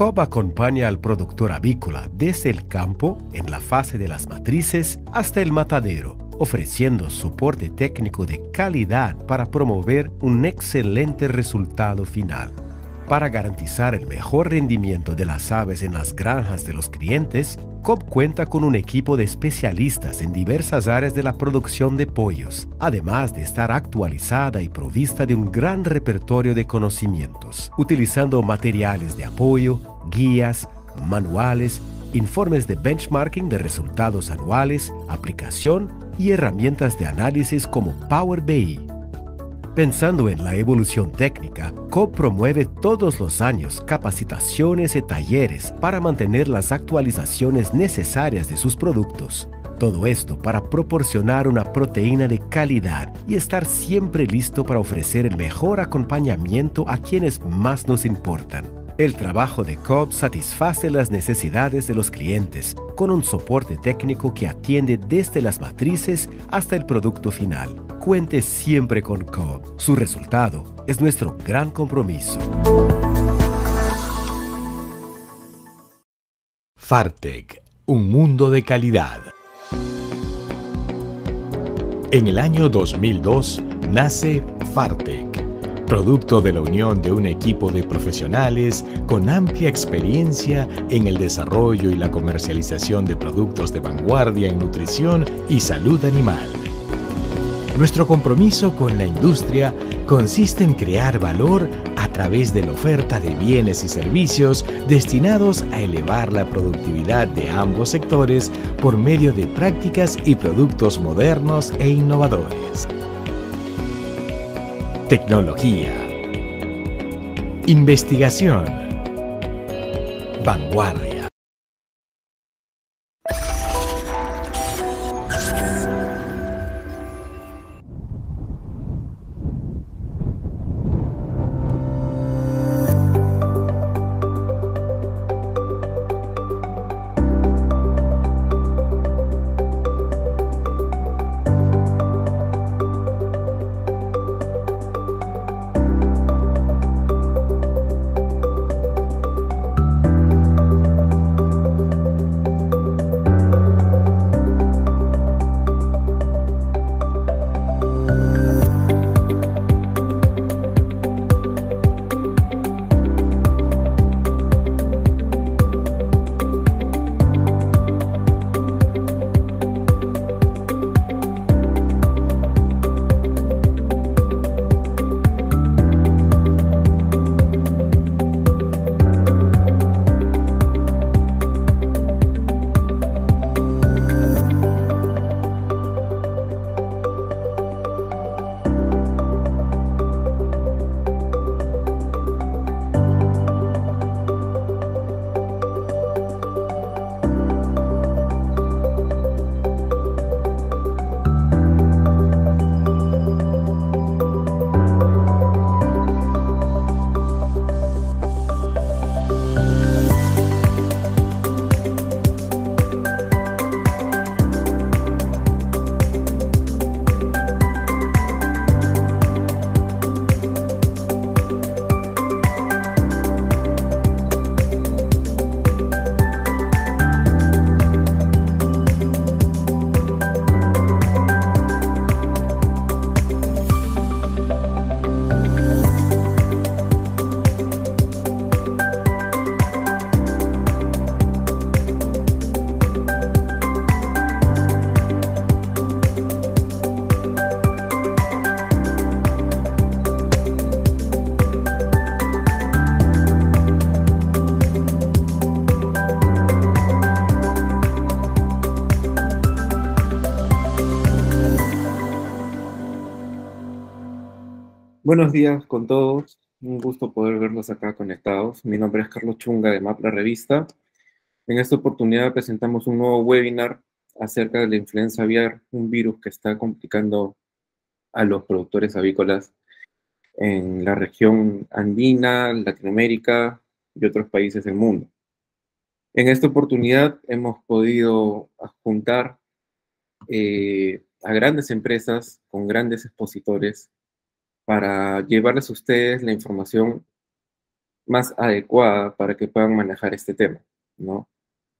Cobb acompaña al productor avícola desde el campo, en la fase de las matrices, hasta el matadero, ofreciendo soporte técnico de calidad para promover un excelente resultado final. Para garantizar el mejor rendimiento de las aves en las granjas de los clientes, Cobb cuenta con un equipo de especialistas en diversas áreas de la producción de pollos, además de estar actualizada y provista de un gran repertorio de conocimientos, utilizando materiales de apoyo, guías, manuales, informes de benchmarking de resultados anuales, aplicación y herramientas de análisis como Power BI. Pensando en la evolución técnica, Cobb promueve todos los años capacitaciones y talleres para mantener las actualizaciones necesarias de sus productos. Todo esto para proporcionar una proteína de calidad y estar siempre listo para ofrecer el mejor acompañamiento a quienes más nos importan. El trabajo de Cobb satisface las necesidades de los clientes con un soporte técnico que atiende desde las matrices hasta el producto final. Cuente siempre con Cobb. Su resultado es nuestro gran compromiso. Fartec, un mundo de calidad. En el año 2002 nace Fartec, producto de la unión de un equipo de profesionales con amplia experiencia en el desarrollo y la comercialización de productos de vanguardia en nutrición y salud animal. Nuestro compromiso con la industria consiste en crear valor a través de la oferta de bienes y servicios destinados a elevar la productividad de ambos sectores por medio de prácticas y productos modernos e innovadores. Tecnología, investigación, vanguardia. Buenos días con todos, un gusto poder verlos acá conectados. Mi nombre es Carlos Chunga de MAP La Revista. En esta oportunidad presentamos un nuevo webinar acerca de la influenza aviar, un virus que está complicando a los productores avícolas en la región andina, Latinoamérica y otros países del mundo. En esta oportunidad hemos podido juntar a grandes empresas con grandes expositores para llevarles a ustedes la información más adecuada para que puedan manejar este tema, ¿no?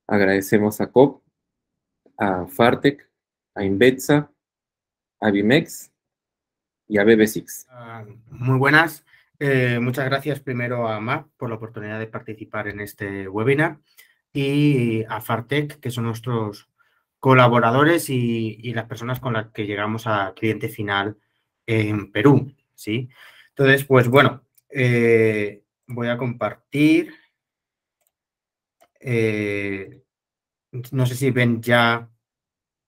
Agradecemos a COP, a Fartec, a Invetsa, a Bimex y a BB6. Muy buenas. Muchas gracias primero a MAP por la oportunidad de participar en este webinar y a Fartec, que son nuestros colaboradores y las personas con las que llegamos a cliente final en Perú, ¿sí? Entonces, pues bueno, voy a compartir. No sé si ven ya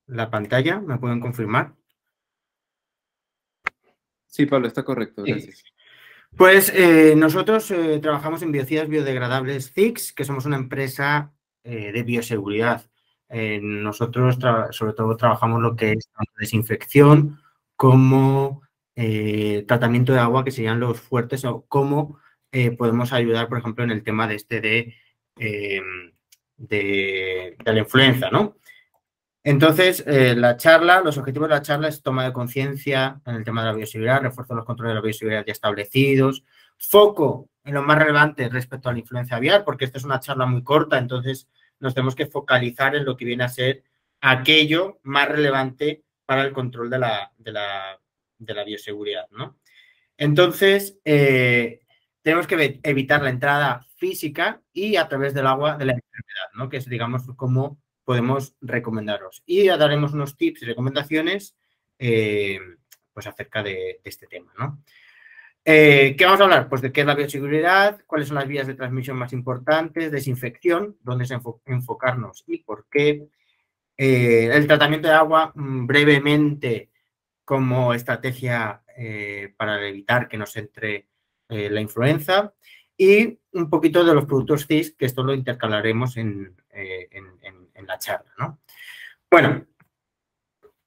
la pantalla, ¿me pueden confirmar? Sí, Pablo, está correcto, gracias. Pues nosotros trabajamos en biocidas biodegradables CICS, que somos una empresa de bioseguridad. Nosotros sobre todo trabajamos lo que es tanto desinfección como tratamiento de agua, que serían los fuertes, o cómo podemos ayudar, por ejemplo, en el tema de de la influenza, ¿no? Entonces, los objetivos de la charla es toma de conciencia en el tema de la bioseguridad, refuerzo de los controles de la bioseguridad ya establecidos, foco en lo más relevante respecto a la influenza aviar, porque esta es una charla muy corta, entonces nos tenemos que focalizar en lo que viene a ser aquello más relevante para el control de la bioseguridad, ¿no? Entonces, tenemos que evitar la entrada física y a través del agua de la enfermedad, ¿no? Que es, digamos, como podemos recomendaros. Y ya daremos unos tips y recomendaciones pues acerca de este tema, ¿no? ¿Qué vamos a hablar? Pues de qué es la bioseguridad, cuáles son las vías de transmisión más importantes, desinfección, dónde es enfocarnos y por qué. El tratamiento de agua, brevemente, como estrategia para evitar que nos entre la influenza, y un poquito de los productos CIS, que esto lo intercalaremos en la charla, ¿no? Bueno,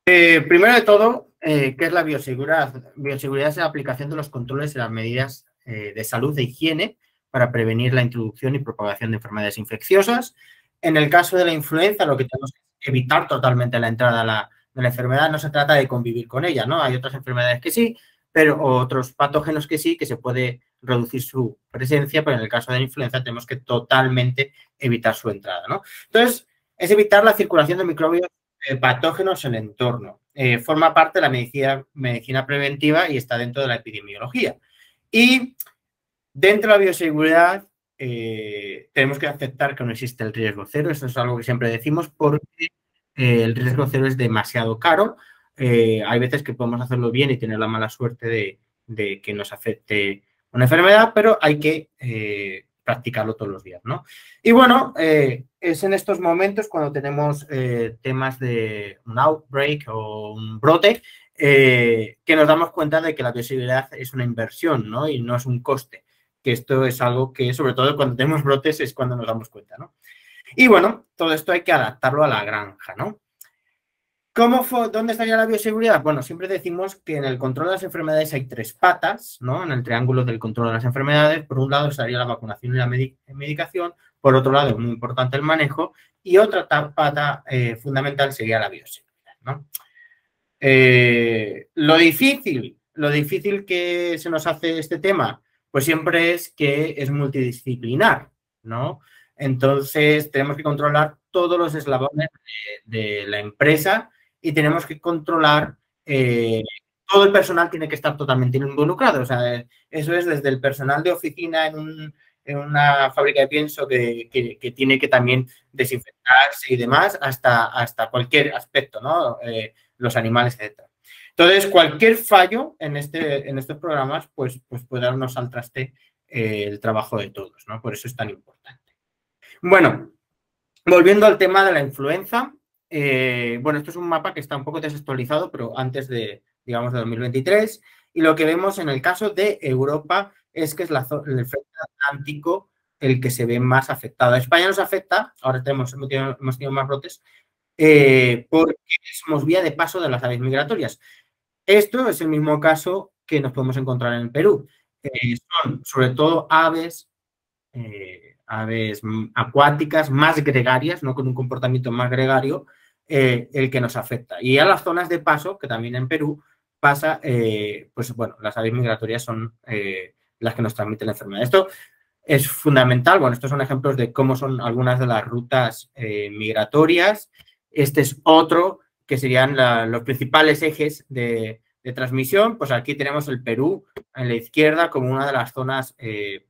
primero de todo, ¿qué es la bioseguridad? Bioseguridad es la aplicación de los controles y las medidas de salud e higiene para prevenir la introducción y propagación de enfermedades infecciosas. En el caso de la influenza, lo que tenemos que evitar totalmente la entrada de la enfermedad. No se trata de convivir con ella, ¿no? Hay otras enfermedades que sí, pero otros patógenos que sí, que se puede reducir su presencia, pero en el caso de la influenza tenemos que totalmente evitar su entrada, ¿no? Entonces, es evitar la circulación de microbios patógenos en el entorno. Forma parte de la medicina preventiva y está dentro de la epidemiología. Y dentro de la bioseguridad tenemos que aceptar que no existe el riesgo cero. Esto es algo que siempre decimos porque el riesgo cero es demasiado caro. Hay veces que podemos hacerlo bien y tener la mala suerte de que nos afecte una enfermedad, pero hay que practicarlo todos los días, ¿no? Y bueno, es en estos momentos cuando tenemos temas de un outbreak o un brote que nos damos cuenta de que la bioseguridad es una inversión, ¿no? Y no es un coste, que esto es algo que sobre todo cuando tenemos brotes es cuando nos damos cuenta, ¿no? Y bueno, todo esto hay que adaptarlo a la granja, ¿no? ¿Dónde estaría la bioseguridad? Bueno, siempre decimos que en el control de las enfermedades hay tres patas, ¿no? En el triángulo del control de las enfermedades, por un lado estaría la vacunación y la medicación, por otro lado, es muy importante el manejo, y otra pata fundamental sería la bioseguridad, ¿no? Lo difícil que se nos hace este tema, pues siempre es que es multidisciplinar, ¿no? Entonces, tenemos que controlar todos los eslabones de la empresa y tenemos que controlar, todo el personal tiene que estar totalmente involucrado. O sea, eso es desde el personal de oficina en una fábrica de pienso que tiene que también desinfectarse y demás, hasta cualquier aspecto, ¿no? Los animales, etc. Entonces, cualquier fallo en estos programas, pues puede darnos al traste el trabajo de todos, ¿no? Por eso es tan importante. Bueno, volviendo al tema de la influenza, bueno, esto es un mapa que está un poco desactualizado, pero antes de, digamos, de 2023, y lo que vemos en el caso de Europa es que es el frente atlántico el que se ve más afectado. A España nos afecta, ahora hemos tenido más brotes, porque somos vía de paso de las aves migratorias. Esto es el mismo caso que nos podemos encontrar en el Perú. Son sobre todo aves acuáticas más gregarias, ¿no? Con un comportamiento más gregario, el que nos afecta. Y a las zonas de paso, que también en Perú pasa, pues bueno, las aves migratorias son las que nos transmiten la enfermedad. Esto es fundamental. Bueno, estos son ejemplos de cómo son algunas de las rutas migratorias. Este es otro que serían los principales ejes de transmisión. Pues aquí tenemos el Perú en la izquierda como una de las zonas de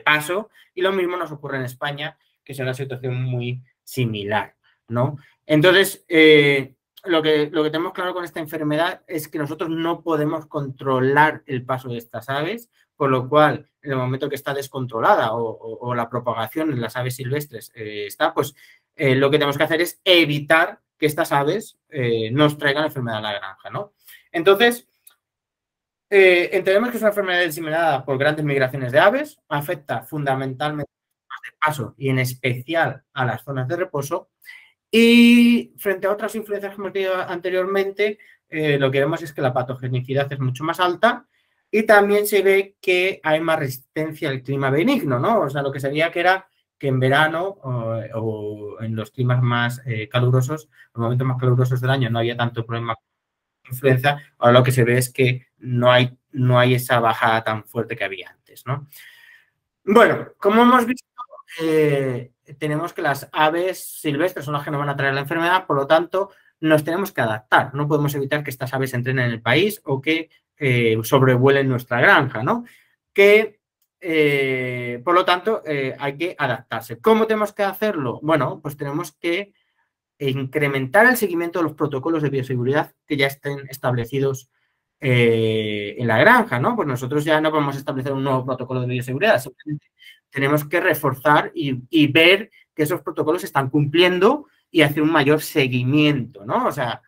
paso, y lo mismo nos ocurre en España, que es una situación muy similar, ¿no? Entonces, lo que tenemos claro con esta enfermedad es que nosotros no podemos controlar el paso de estas aves, por lo cual, en el momento que está descontrolada o la propagación en las aves silvestres está, pues lo que tenemos que hacer es evitar que estas aves nos traigan la enfermedad a la granja, ¿no? Entonces, entendemos que es una enfermedad diseminada por grandes migraciones de aves, afecta fundamentalmente a las de paso y en especial a las zonas de reposo, y frente a otras influencias que hemos tenido anteriormente, lo que vemos es que la patogenicidad es mucho más alta y también se ve que hay más resistencia al clima benigno, ¿no? O sea, lo que sería que era que en verano o en los climas más calurosos, los momentos más calurosos del año, no había tanto problema con influenza. Ahora lo que se ve es que no hay esa bajada tan fuerte que había antes, ¿no? Bueno, como hemos visto, tenemos que las aves silvestres son las que nos van a traer la enfermedad, por lo tanto, nos tenemos que adaptar. No podemos evitar que estas aves entren en el país o que sobrevuelen nuestra granja, ¿no? Por lo tanto, hay que adaptarse. ¿Cómo tenemos que hacerlo? Bueno, pues tenemos que incrementar el seguimiento de los protocolos de bioseguridad que ya estén establecidos en la granja, ¿no? Pues nosotros ya no vamos a establecer un nuevo protocolo de bioseguridad, simplemente tenemos que reforzar y ver que esos protocolos se están cumpliendo y hacer un mayor seguimiento, ¿no? O sea,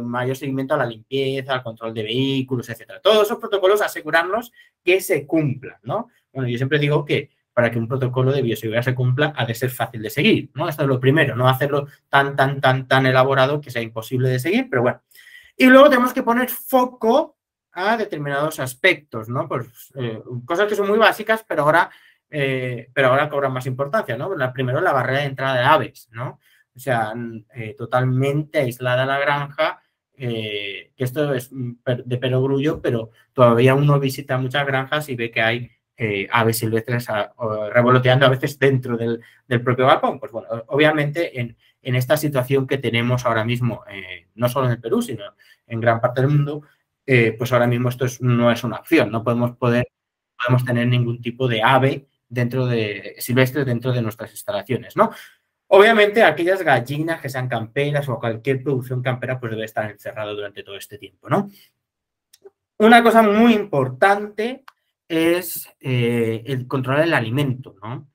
mayor seguimiento a la limpieza, al control de vehículos, etcétera. Todos esos protocolos asegurarnos que se cumplan, ¿no? Bueno, yo siempre digo que para que un protocolo de bioseguridad se cumpla ha de ser fácil de seguir, ¿no? Esto es lo primero, no hacerlo tan elaborado que sea imposible de seguir, pero bueno. Y luego tenemos que poner foco a determinados aspectos, ¿no? Pues cosas que son muy básicas, pero ahora cobran más importancia, ¿no? Primero, la barrera de entrada de aves, ¿no? O sea, totalmente aislada la granja, que esto es de perogrullo, pero todavía uno visita muchas granjas y ve que hay aves silvestres revoloteando a veces dentro del propio galpón. Pues bueno, obviamente en esta situación que tenemos ahora mismo, no solo en el Perú, sino en gran parte del mundo, pues ahora mismo esto no es una opción. No podemos tener ningún tipo de ave silvestre dentro de nuestras instalaciones, ¿no? Obviamente, aquellas gallinas que sean camperas o cualquier producción campera, pues debe estar encerrado durante todo este tiempo, ¿no? Una cosa muy importante es el controlar el alimento, ¿no?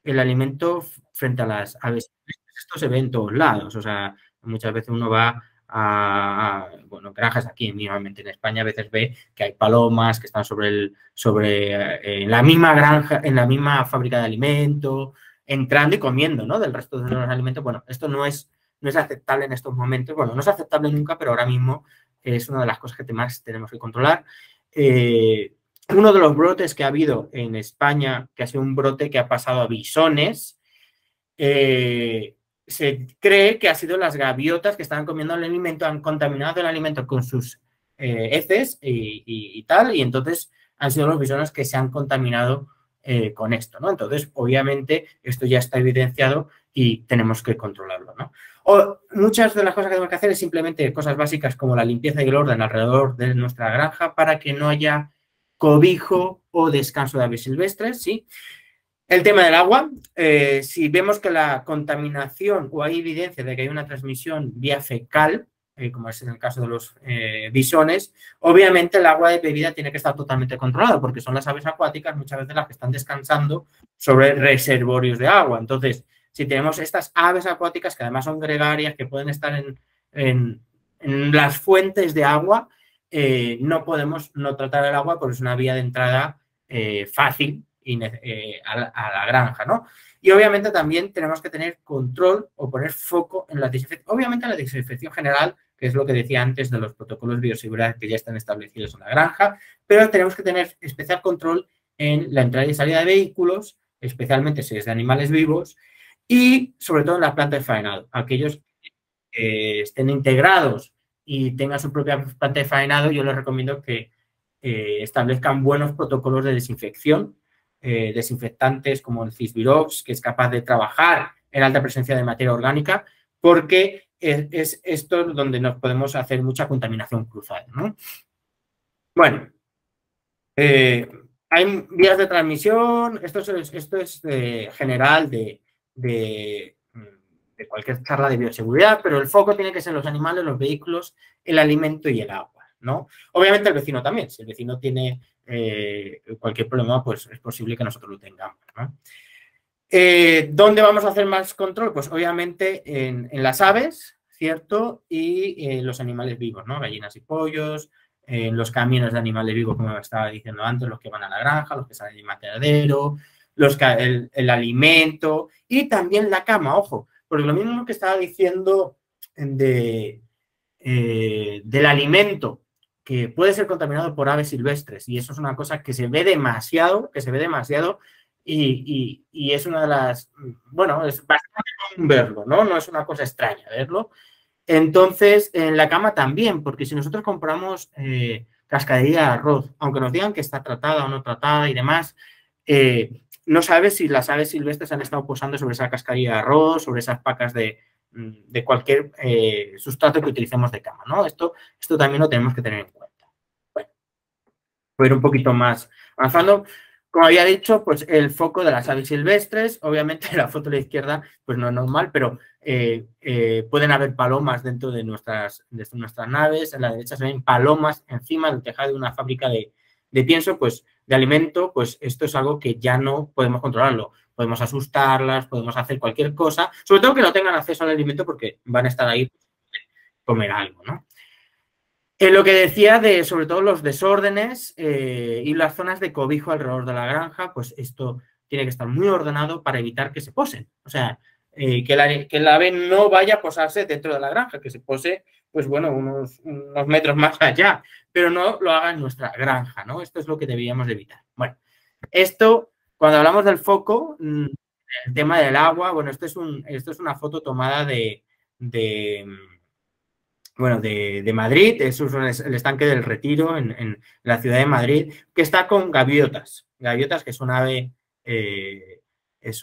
El alimento frente a las aves. Esto se ve en todos lados, o sea, muchas veces uno va a granjas aquí, mínimamente en España, a veces ve que hay palomas que están en la misma granja, en la misma fábrica de alimento, entrando y comiendo, ¿no? Del resto de los alimentos. Bueno, esto no es aceptable en estos momentos. Bueno, no es aceptable nunca, pero ahora mismo es una de las cosas que más tenemos que controlar. Uno de los brotes que ha habido en España, que ha sido un brote que ha pasado a bisones, se cree que ha sido las gaviotas que estaban comiendo el alimento, han contaminado el alimento con sus heces y tal, y entonces han sido los bisones que se han contaminado con esto, ¿no? Entonces, obviamente, esto ya está evidenciado y tenemos que controlarlo, ¿no? Muchas de las cosas que tenemos que hacer es simplemente cosas básicas como la limpieza y el orden alrededor de nuestra granja para que no haya cobijo o descanso de aves silvestres, ¿sí? El tema del agua, si vemos que la contaminación o hay evidencia de que hay una transmisión vía fecal, como es en el caso de los bisones, obviamente el agua de bebida tiene que estar totalmente controlada porque son las aves acuáticas muchas veces las que están descansando sobre reservorios de agua. Entonces, si tenemos estas aves acuáticas que además son gregarias, que pueden estar en las fuentes de agua, no podemos no tratar el agua porque es una vía de entrada fácil a la granja, ¿no? Y obviamente también tenemos que tener control o poner foco en la desinfección. Obviamente la desinfección general, que es lo que decía antes de los protocolos de bioseguridad que ya están establecidos en la granja, pero tenemos que tener especial control en la entrada y salida de vehículos, especialmente si es de animales vivos, y sobre todo en la planta de faenado. Aquellos que estén integrados y tengan su propia planta de faenado, yo les recomiendo que establezcan buenos protocolos de desinfección desinfectantes como el Cisvirox, que es capaz de trabajar en alta presencia de materia orgánica, porque es esto donde nos podemos hacer mucha contaminación cruzada, ¿no? Bueno, hay vías de transmisión, esto es general de cualquier charla de bioseguridad, pero el foco tiene que ser los animales, los vehículos, el alimento y el agua, ¿no? Obviamente el vecino también, si el vecino tiene cualquier problema, pues es posible que nosotros lo tengamos, ¿no? ¿Dónde vamos a hacer más control? Pues obviamente en las aves, ¿cierto? Y en los animales vivos, ¿no? Gallinas y pollos, en los camiones de animales vivos, como estaba diciendo antes, los que van a la granja, los que salen del matadero, el alimento y también la cama, ojo, porque lo mismo que estaba diciendo del alimento, que puede ser contaminado por aves silvestres, y eso es una cosa que se ve demasiado, y es una de las, bueno, es bastante común verlo, ¿no? No es una cosa extraña verlo. Entonces, en la cama también, porque si nosotros compramos cascadería de arroz, aunque nos digan que está tratada o no tratada y demás, no sabes si las aves silvestres han estado posando sobre esa cascadería de arroz, sobre esas pacas de cualquier sustrato que utilicemos de cama, ¿no? Esto también lo tenemos que tener en cuenta. Bueno, voy a ir un poquito más avanzando. Como había dicho, pues el foco de las aves silvestres, obviamente la foto de la izquierda pues no es normal, pero pueden haber palomas dentro de nuestras naves. En la derecha se ven palomas encima del tejado de una fábrica de pienso, pues de alimento, pues esto es algo que ya no podemos controlarlo. Podemos asustarlas, podemos hacer cualquier cosa, sobre todo que no tengan acceso al alimento porque van a estar ahí para comer algo, ¿no? Lo que decía de, sobre todo, los desórdenes y las zonas de cobijo alrededor de la granja, pues esto tiene que estar muy ordenado para evitar que se posen. O sea, que el ave no vaya a posarse dentro de la granja, que se pose, pues bueno, unos metros más allá, pero no lo haga en nuestra granja, ¿no? Esto es lo que deberíamos de evitar. Bueno, esto, cuando hablamos del foco, el tema del agua, bueno, esto es una foto tomada de Madrid, es el estanque del Retiro en la ciudad de Madrid, que está con gaviotas. Gaviotas, que es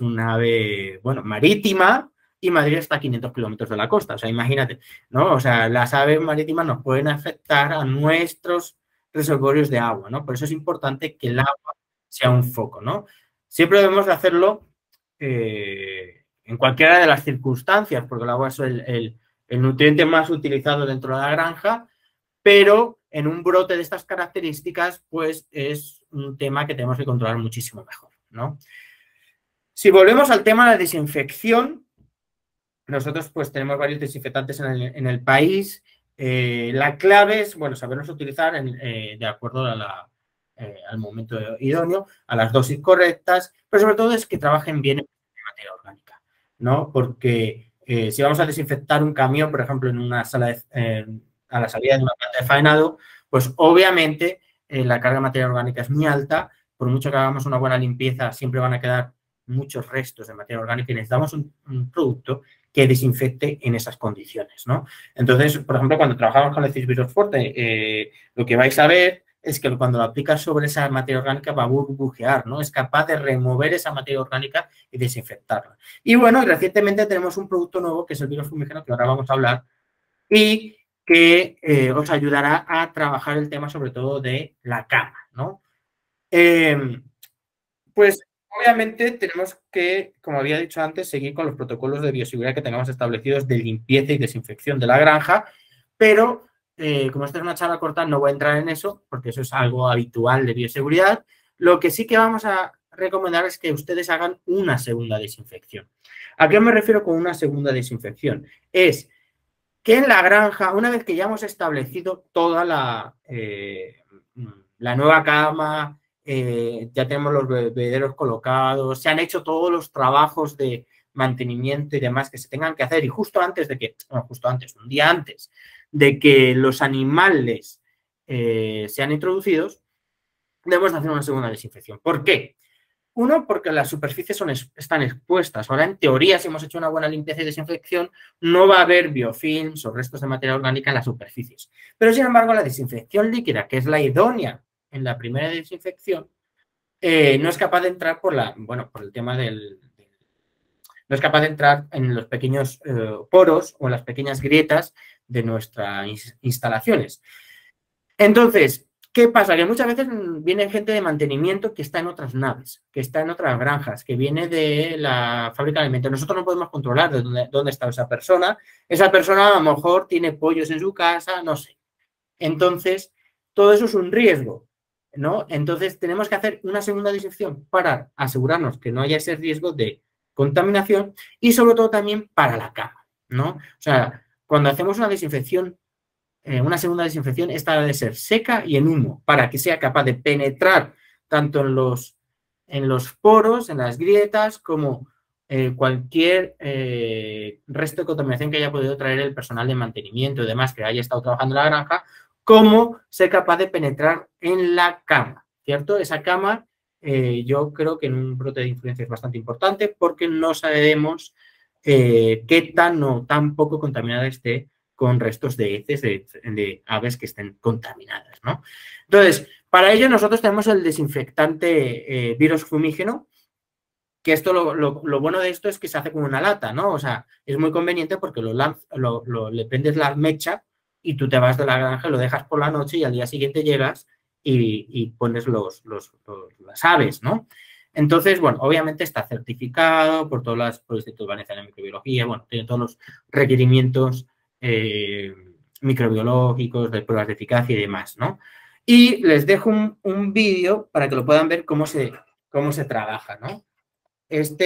un ave, bueno, marítima, y Madrid está a 500 kilómetros de la costa. O sea, imagínate, ¿no? O sea, las aves marítimas nos pueden afectar a nuestros reservorios de agua, ¿no? Por eso es importante que el agua sea un foco, ¿no? Siempre debemos de hacerlo en cualquiera de las circunstancias, porque el agua es el nutriente más utilizado dentro de la granja, pero en un brote de estas características, pues es un tema que tenemos que controlar muchísimo mejor, ¿no? Si volvemos al tema de la desinfección, nosotros pues tenemos varios desinfectantes en el país. La clave es, bueno, saberlos utilizar de acuerdo al momento idóneo, a las dosis correctas, pero sobre todo es que trabajen bien en materia orgánica, ¿no? Porque si vamos a desinfectar un camión, por ejemplo, en una sala a la salida de una planta de faenado, pues obviamente la carga de materia orgánica es muy alta. Por mucho que hagamos una buena limpieza, siempre van a quedar muchos restos de materia orgánica y necesitamos un producto que desinfecte en esas condiciones, ¿no? Entonces, por ejemplo, cuando trabajamos con el Cisvirox Forte, lo que vais a ver es que cuando lo aplicas sobre esa materia orgánica va a burbujear, ¿no? Es capaz de remover esa materia orgánica y desinfectarla. Y bueno, recientemente tenemos un producto nuevo que es el virus fumígeno, que ahora vamos a hablar, y que os ayudará a trabajar el tema sobre todo de la cama, ¿no? Pues obviamente tenemos que, como había dicho antes, seguir con los protocolos de bioseguridad que tengamos establecidos de limpieza y desinfección de la granja, pero como esta es una charla corta, no voy a entrar en eso, porque eso es algo habitual de bioseguridad. Lo que sí que vamos a recomendar es que ustedes hagan una segunda desinfección. ¿A qué me refiero con una segunda desinfección? Es que en la granja, una vez que ya hemos establecido toda la nueva cama, ya tenemos los bebederos colocados, se han hecho todos los trabajos de mantenimiento y demás que se tengan que hacer, y justo antes, un día antes de que los animales sean introducidos, debemos hacer una segunda desinfección. ¿Por qué? Uno, porque las superficies están expuestas. Ahora, en teoría, si hemos hecho una buena limpieza y desinfección, no va a haber biofilms o restos de materia orgánica en las superficies. Pero, sin embargo, la desinfección líquida, que es la idónea en la primera desinfección, no es capaz de entrar por el tema no es capaz de entrar en los pequeños poros o en las pequeñas grietas de nuestras instalaciones. Entonces, ¿qué pasa? Que muchas veces viene gente de mantenimiento que está en otras naves, que está en otras granjas, que viene de la fábrica de alimentos. Nosotros no podemos controlar de dónde está esa persona. Esa persona a lo mejor tiene pollos en su casa, no sé. Entonces, todo eso es un riesgo, ¿no? Entonces, tenemos que hacer una segunda desinfección para asegurarnos que no haya ese riesgo de contaminación y sobre todo también para la cama, ¿no? O sea, cuando hacemos una desinfección, una segunda desinfección, esta debe ser seca y en humo para que sea capaz de penetrar tanto en los poros, en las grietas, como cualquier resto de contaminación que haya podido traer el personal de mantenimiento y demás que haya estado trabajando en la granja, como ser capaz de penetrar en la cama, ¿cierto? Esa cama, yo creo que en un brote de influencia es bastante importante porque no sabemos qué tan o tan poco contaminada esté con restos de heces de aves que estén contaminadas, ¿no? Entonces, para ello nosotros tenemos el desinfectante virus fumígeno, que esto lo bueno de esto es que se hace con una lata, ¿no? O sea, es muy conveniente porque le prendes la mecha y tú te vas de la granja, lo dejas por la noche y al día siguiente llegas y pones las aves, ¿no? Entonces, bueno, obviamente está certificado por el Instituto Valenciano de Microbiología, bueno, tiene todos los requerimientos microbiológicos, de pruebas de eficacia y demás, ¿no? Y les dejo un vídeo para que lo puedan ver cómo se trabaja, ¿no? Esto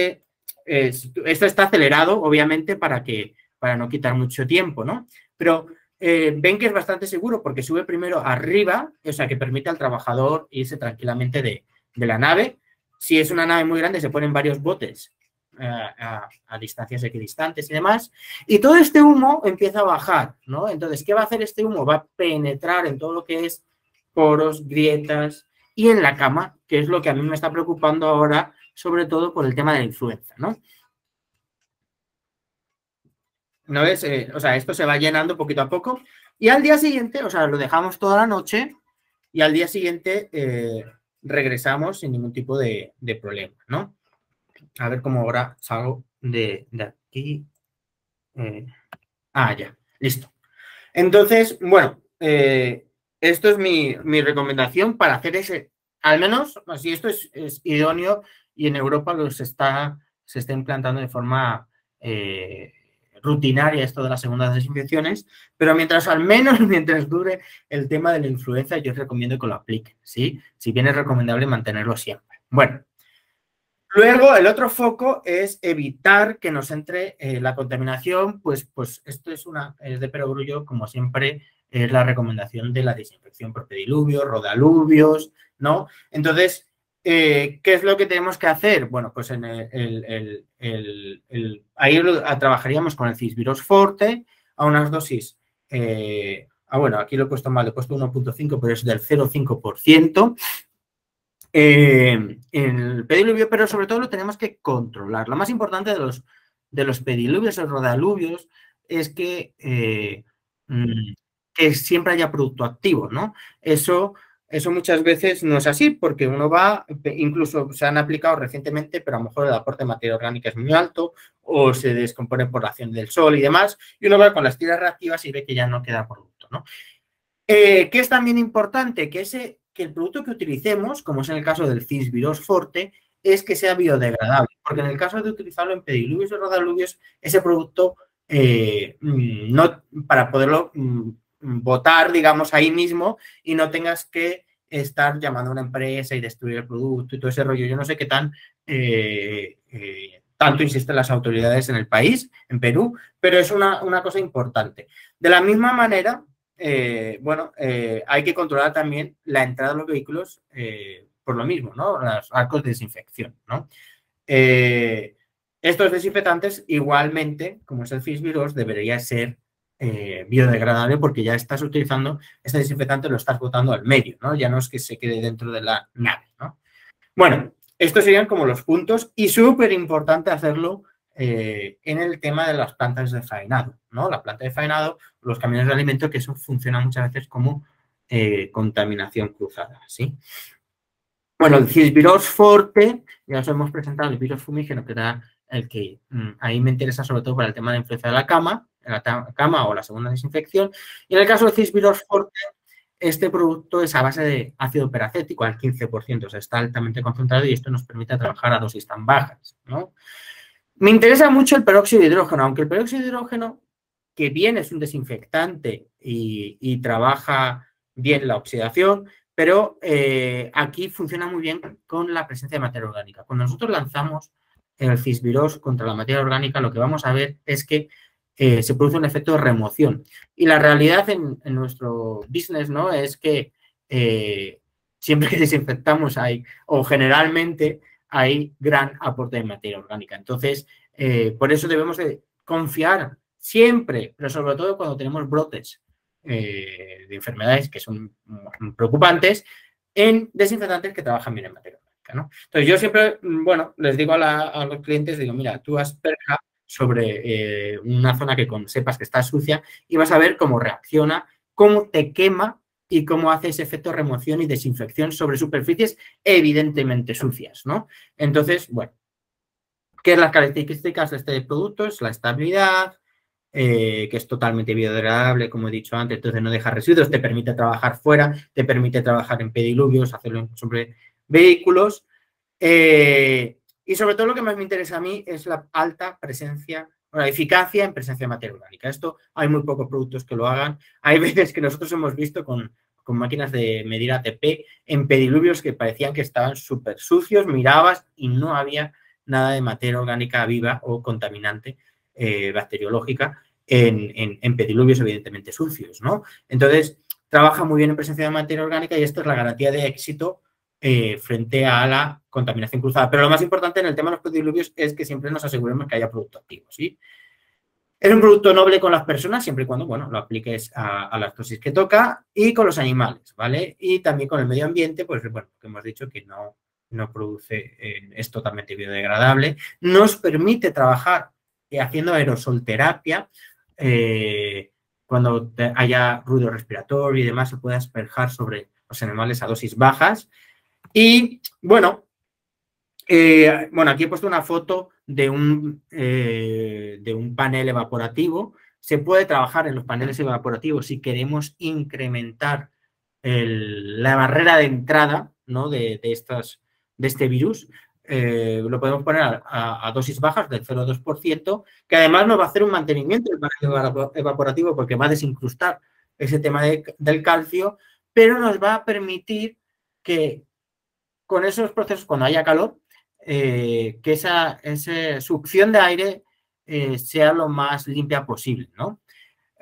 está acelerado, obviamente, para no quitar mucho tiempo, ¿no? Pero ven que es bastante seguro porque sube primero arriba, o sea, que permite al trabajador irse tranquilamente de la nave. Si es una nave muy grande, se ponen varios botes a distancias equidistantes y demás. Y todo este humo empieza a bajar, ¿no? Entonces, ¿qué va a hacer este humo? Va a penetrar en todo lo que es poros, grietas y en la cama, que es lo que a mí me está preocupando ahora, sobre todo por el tema de la influenza, ¿no? ¿No ves? O sea, esto se va llenando poquito a poco y al día siguiente, o sea, lo dejamos toda la noche y al día siguiente regresamos sin ningún tipo de problema, ¿no? A ver cómo ahora salgo de aquí. Ya, listo. Entonces, bueno, esto es mi recomendación para hacer ese, al menos, si esto es idóneo y en Europa se está implantando de forma rutinaria esto de las segundas desinfecciones, pero al menos mientras dure el tema de la influenza, yo os recomiendo que lo apliquen, ¿sí? Si bien es recomendable mantenerlo siempre. Bueno. Luego, el otro foco es evitar que nos entre la contaminación, pues esto es de perogrullo, como siempre, es la recomendación de la desinfección por pediluvios, rodaluvios, ¿no? Entonces, ¿qué es lo que tenemos que hacer? Bueno, pues ahí trabajaríamos con el Cisvirus forte a unas dosis, bueno, aquí lo he puesto mal, he puesto 1.5, pero es del 0,5%. En el pediluvio, pero sobre todo lo tenemos que controlar. Lo más importante de los pediluvios o rodaluvios es que siempre haya producto activo, ¿no? Eso muchas veces no es así porque uno va, incluso se han aplicado recientemente, pero a lo mejor el aporte de materia orgánica es muy alto o se descompone por la acción del sol y demás, y uno va con las tiras reactivas y ve que ya no queda producto, ¿no? ¿Qué es también importante? Que el producto que utilicemos, como es en el caso del Cisvirus forte, es que sea biodegradable, porque en el caso de utilizarlo en pediluvios o rodaluvios, ese producto, no, para poderlo botar, digamos, ahí mismo y no tengas que estar llamando a una empresa y destruir el producto y todo ese rollo. Yo no sé qué tanto insisten las autoridades en el país, en Perú, pero es una cosa importante. De la misma manera, hay que controlar también la entrada de los vehículos por lo mismo, ¿no? Los arcos de desinfección, ¿no? Estos desinfectantes, igualmente, como es el Cisvirus, debería ser biodegradable porque ya estás utilizando este desinfectante, lo estás botando al medio, ¿no? Ya no es que se quede dentro de la nave, ¿no? Bueno, estos serían como los puntos y súper importante hacerlo en el tema de las plantas de faenado, ¿no? La planta de faenado, los camiones de alimento, que eso funciona muchas veces como contaminación cruzada, ¿sí? Bueno, el Cisbiros Forte, ya os hemos presentado el virus fumígeno, que era el que ahí me interesa sobre todo para el tema de la influencia de la cama o la segunda desinfección. Y en el caso del Cisbiros Forte, este producto es a base de ácido peracético al 15%, o sea, está altamente concentrado y esto nos permite trabajar a dosis tan bajas, ¿no? Me interesa mucho el peróxido de hidrógeno, aunque el peróxido de hidrógeno, que bien es un desinfectante y trabaja bien la oxidación, pero aquí funciona muy bien con la presencia de materia orgánica. Cuando nosotros lanzamos el Cisbiros contra la materia orgánica, lo que vamos a ver es que se produce un efecto de remoción. Y la realidad en nuestro business, ¿no?, es que siempre que desinfectamos o generalmente hay gran aporte de materia orgánica. Entonces, por eso debemos de confiar siempre, pero sobre todo cuando tenemos brotes de enfermedades que son preocupantes, en desinfectantes que trabajan bien en materia orgánica, ¿no? Entonces, yo siempre, bueno, les digo a los clientes, digo, mira, tú asperja sobre una zona que sepas que está sucia y vas a ver cómo reacciona, cómo te quema y cómo hace ese efecto de remoción y desinfección sobre superficies evidentemente sucias, ¿no? Entonces, bueno, ¿qué son las características de este producto? Es la estabilidad, que es totalmente biodegradable, como he dicho antes, entonces no deja residuos, te permite trabajar fuera, te permite trabajar en pediluvios, hacerlo sobre vehículos. Y sobre todo lo que más me interesa a mí es la alta presencia, la eficacia en presencia de materia orgánica. Esto hay muy pocos productos que lo hagan. Hay veces que nosotros hemos visto con máquinas de medir ATP en pediluvios que parecían que estaban súper sucios, mirabas y no había nada de materia orgánica viva o contaminante bacteriológica en pediluvios evidentemente sucios, ¿no? Entonces, trabaja muy bien en presencia de materia orgánica y esto es la garantía de éxito frente a la contaminación cruzada. Pero lo más importante en el tema de los pediluvios es que siempre nos aseguremos que haya producto activo, ¿sí? Es un producto noble con las personas, siempre y cuando, bueno, lo apliques a las dosis que toca y con los animales, ¿vale? Y también con el medio ambiente, pues, bueno, que hemos dicho que no produce, es totalmente biodegradable. Nos permite trabajar haciendo aerosolterapia, cuando haya ruido respiratorio y demás, se puede asperjar sobre los animales a dosis bajas. Y, bueno, aquí he puesto una foto de un panel evaporativo. Se puede trabajar en los paneles evaporativos si queremos incrementar la barrera de entrada, ¿no?, de este virus. Lo podemos poner a dosis bajas del 0,2%, que además nos va a hacer un mantenimiento del panel evaporativo porque va a desincrustar ese tema del calcio, pero nos va a permitir que con esos procesos, cuando haya calor, que esa succión de aire sea lo más limpia posible, ¿no?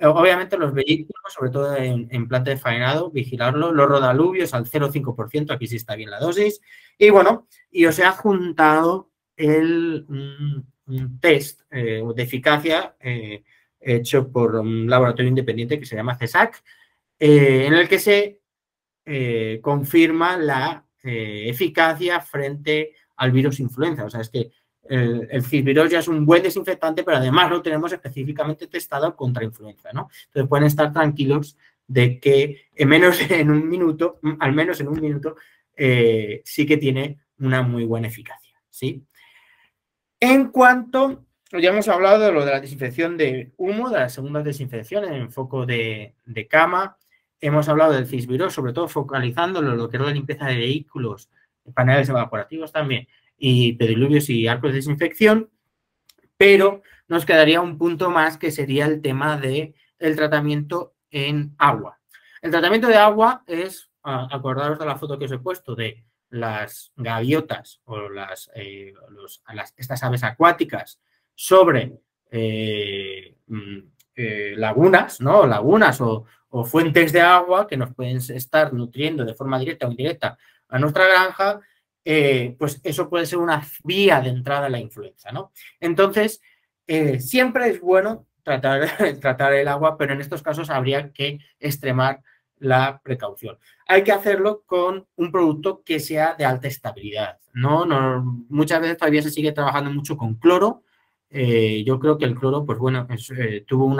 Obviamente los vehículos, sobre todo en planta de faenado, vigilarlo, los rodaluvios al 0,5%, aquí sí está bien la dosis. Y bueno, y os he adjuntado un test de eficacia hecho por un laboratorio independiente que se llama CESAC, en el que se confirma la eficacia frente al virus influenza. O sea, es que el Cisbiros ya es un buen desinfectante, pero además lo tenemos específicamente testado contra influenza, ¿no? Entonces pueden estar tranquilos de que al menos en un minuto, sí que tiene una muy buena eficacia, ¿sí? En cuanto, ya hemos hablado de lo de la desinfección de humo, de la segunda desinfección en foco de cama. Hemos hablado del Cisbiros, sobre todo focalizándolo en lo que es la limpieza de vehículos, paneles evaporativos también, y pediluvios y arcos de desinfección, pero nos quedaría un punto más que sería el tema del tratamiento en agua. El tratamiento de agua es, acordaros de la foto que os he puesto de las gaviotas o estas aves acuáticas sobre lagunas, ¿no? Lagunas o fuentes de agua que nos pueden estar nutriendo de forma directa o indirecta a nuestra granja, pues eso puede ser una vía de entrada a la influenza, ¿no? Entonces, siempre es bueno tratar el agua, pero en estos casos habría que extremar la precaución. Hay que hacerlo con un producto que sea de alta estabilidad, ¿no? Muchas veces todavía se sigue trabajando mucho con cloro. Yo creo que el cloro, pues bueno, tuvo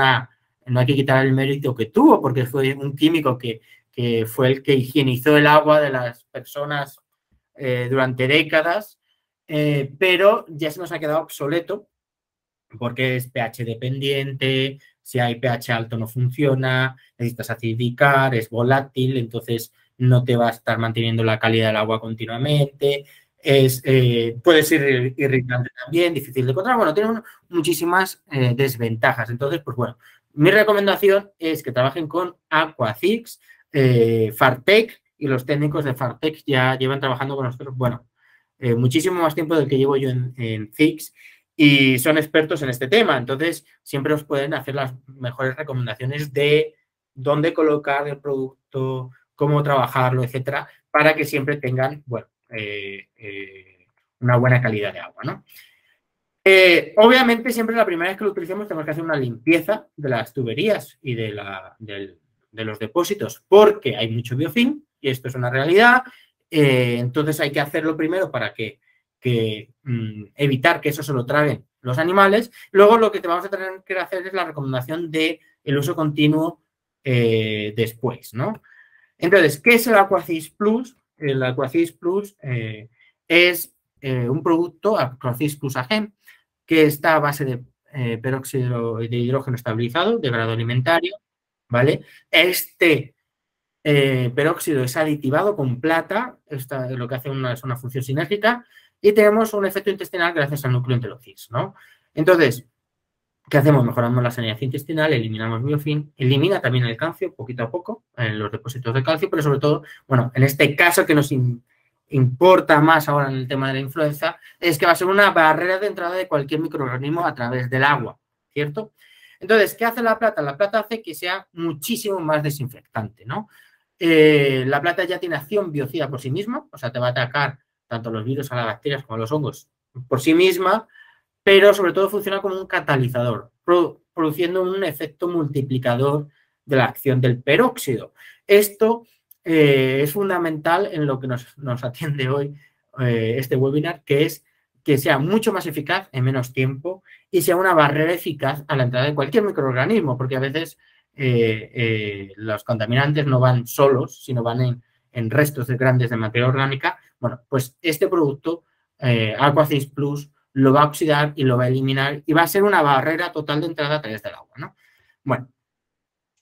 no hay que quitar el mérito que tuvo, porque fue un químico que fue el que higienizó el agua de las personas durante décadas, pero ya se nos ha quedado obsoleto porque es pH dependiente, si hay pH alto no funciona, necesitas acidificar, es volátil, entonces no te va a estar manteniendo la calidad del agua continuamente, puede ser irritante también, difícil de encontrar, bueno, tiene muchísimas desventajas. Entonces, pues bueno, mi recomendación es que trabajen con Aquacix, Fartec, y los técnicos de Fartec ya llevan trabajando con nosotros, bueno, muchísimo más tiempo del que llevo yo en Cix, y son expertos en este tema. Entonces, siempre os pueden hacer las mejores recomendaciones de dónde colocar el producto, cómo trabajarlo, etcétera, para que siempre tengan, bueno, una buena calidad de agua, ¿no? Obviamente, siempre la primera vez que lo utilicemos tenemos que hacer una limpieza de las tuberías y de los depósitos, porque hay mucho biofilm, y esto es una realidad. Entonces, hay que hacerlo primero para evitar que eso se lo traguen los animales. Luego, lo que te vamos a tener que hacer es la recomendación del uso continuo después, ¿no? Entonces, ¿qué es el Aquacix Plus? El Aquacix Plus es un producto, Aquacix Plus AGEM, que está a base de peróxido de hidrógeno estabilizado de grado alimentario, ¿vale? Este peróxido es aditivado con plata, lo que hace es una función sinérgica, y tenemos un efecto intestinal gracias al núcleo enterocis, ¿no? Entonces, ¿qué hacemos? Mejoramos la sanidad intestinal, eliminamos biofilm, elimina también el calcio poquito a poco en los depósitos de calcio, pero sobre todo, bueno, en este caso que nos importa más ahora en el tema de la influenza, es que va a ser una barrera de entrada de cualquier microorganismo a través del agua, ¿cierto? Entonces, ¿qué hace la plata? La plata hace que sea muchísimo más desinfectante, ¿no? La plata ya tiene acción biocida por sí misma, o sea, te va a atacar tanto los virus a las bacterias como a los hongos por sí misma, pero sobre todo funciona como un catalizador, produciendo un efecto multiplicador de la acción del peróxido. Esto es fundamental en lo que nos atiende hoy este webinar, que es que sea mucho más eficaz en menos tiempo y sea una barrera eficaz a la entrada de cualquier microorganismo, porque a veces los contaminantes no van solos, sino van en restos grandes de materia orgánica. Bueno, pues este producto, Aquacix Plus, lo va a oxidar y lo va a eliminar y va a ser una barrera total de entrada a través del agua, ¿no? Bueno,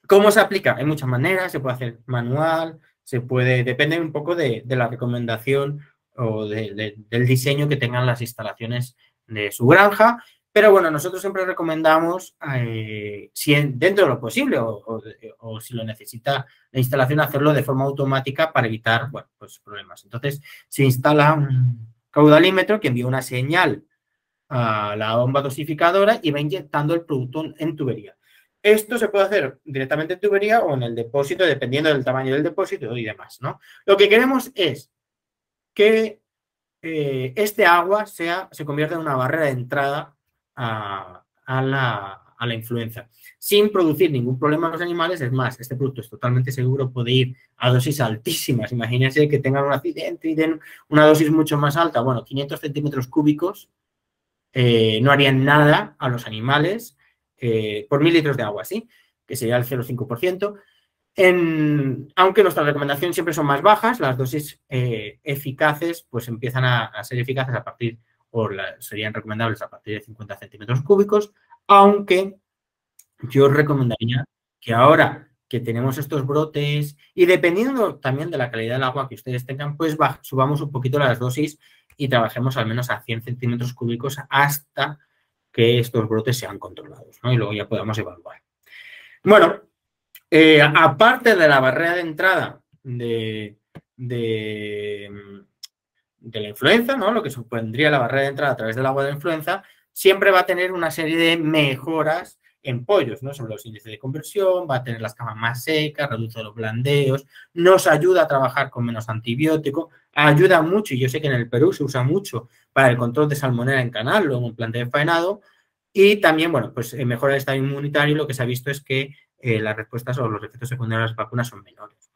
¿cómo se aplica? Hay muchas maneras, se puede hacer manual, depende un poco de la recomendación o del diseño que tengan las instalaciones de su granja, pero bueno, nosotros siempre recomendamos, dentro de lo posible o si lo necesita la instalación, hacerlo de forma automática para evitar, bueno, pues problemas. Entonces, se instala un caudalímetro que envía una señal a la bomba dosificadora y va inyectando el producto en tubería. Esto se puede hacer directamente en tubería o en el depósito, dependiendo del tamaño del depósito y demás, ¿no? Lo que queremos es que este agua se convierta en una barrera de entrada a la influenza, sin producir ningún problema a los animales. Es más, este producto es totalmente seguro, puede ir a dosis altísimas. Imagínense que tengan un accidente y den una dosis mucho más alta. Bueno, 500 centímetros cúbicos no harían nada a los animales por 1000 litros de agua, ¿sí? Que sería el 0,5%. Aunque nuestras recomendaciones siempre son más bajas, las dosis eficaces pues empiezan a ser eficaces a partir, serían recomendables a partir de 50 centímetros cúbicos, aunque yo os recomendaría que ahora que tenemos estos brotes y dependiendo también de la calidad del agua que ustedes tengan, pues subamos un poquito las dosis y trabajemos al menos a 100 centímetros cúbicos hasta que estos brotes sean controlados, ¿no? Y luego ya podamos evaluar. Bueno, aparte de la barrera de entrada de la influenza, ¿no? Lo que supondría la barrera de entrada a través del agua de la influenza, siempre va a tener una serie de mejoras en pollos, ¿no? Sobre los índices de conversión, va a tener las camas más secas, reduce los blandeos, nos ayuda a trabajar con menos antibiótico, ayuda mucho, y yo sé que en el Perú se usa mucho para el control de salmonela en canal, luego en planta de faenado, y también, bueno, pues mejora el estado inmunitario. Lo que se ha visto es que las respuestas o los efectos secundarios de las vacunas son menores.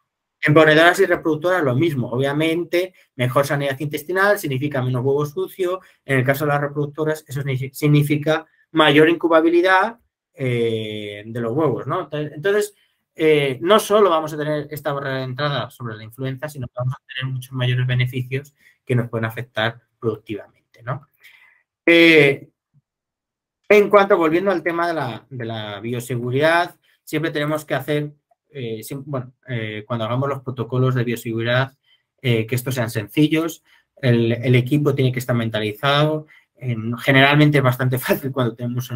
En ponedoras y reproductoras lo mismo. Obviamente, mejor sanidad intestinal significa menos huevo sucio. En el caso de las reproductoras, eso significa mayor incubabilidad de los huevos, ¿no? Entonces, no solo vamos a tener esta barrera de entrada sobre la influenza, sino que vamos a tener muchos mayores beneficios que nos pueden afectar productivamente, ¿no? En cuanto, volviendo al tema de la bioseguridad, siempre tenemos que hacer, cuando hagamos los protocolos de bioseguridad, que estos sean sencillos, el equipo tiene que estar mentalizado. Generalmente es bastante fácil cuando tenemos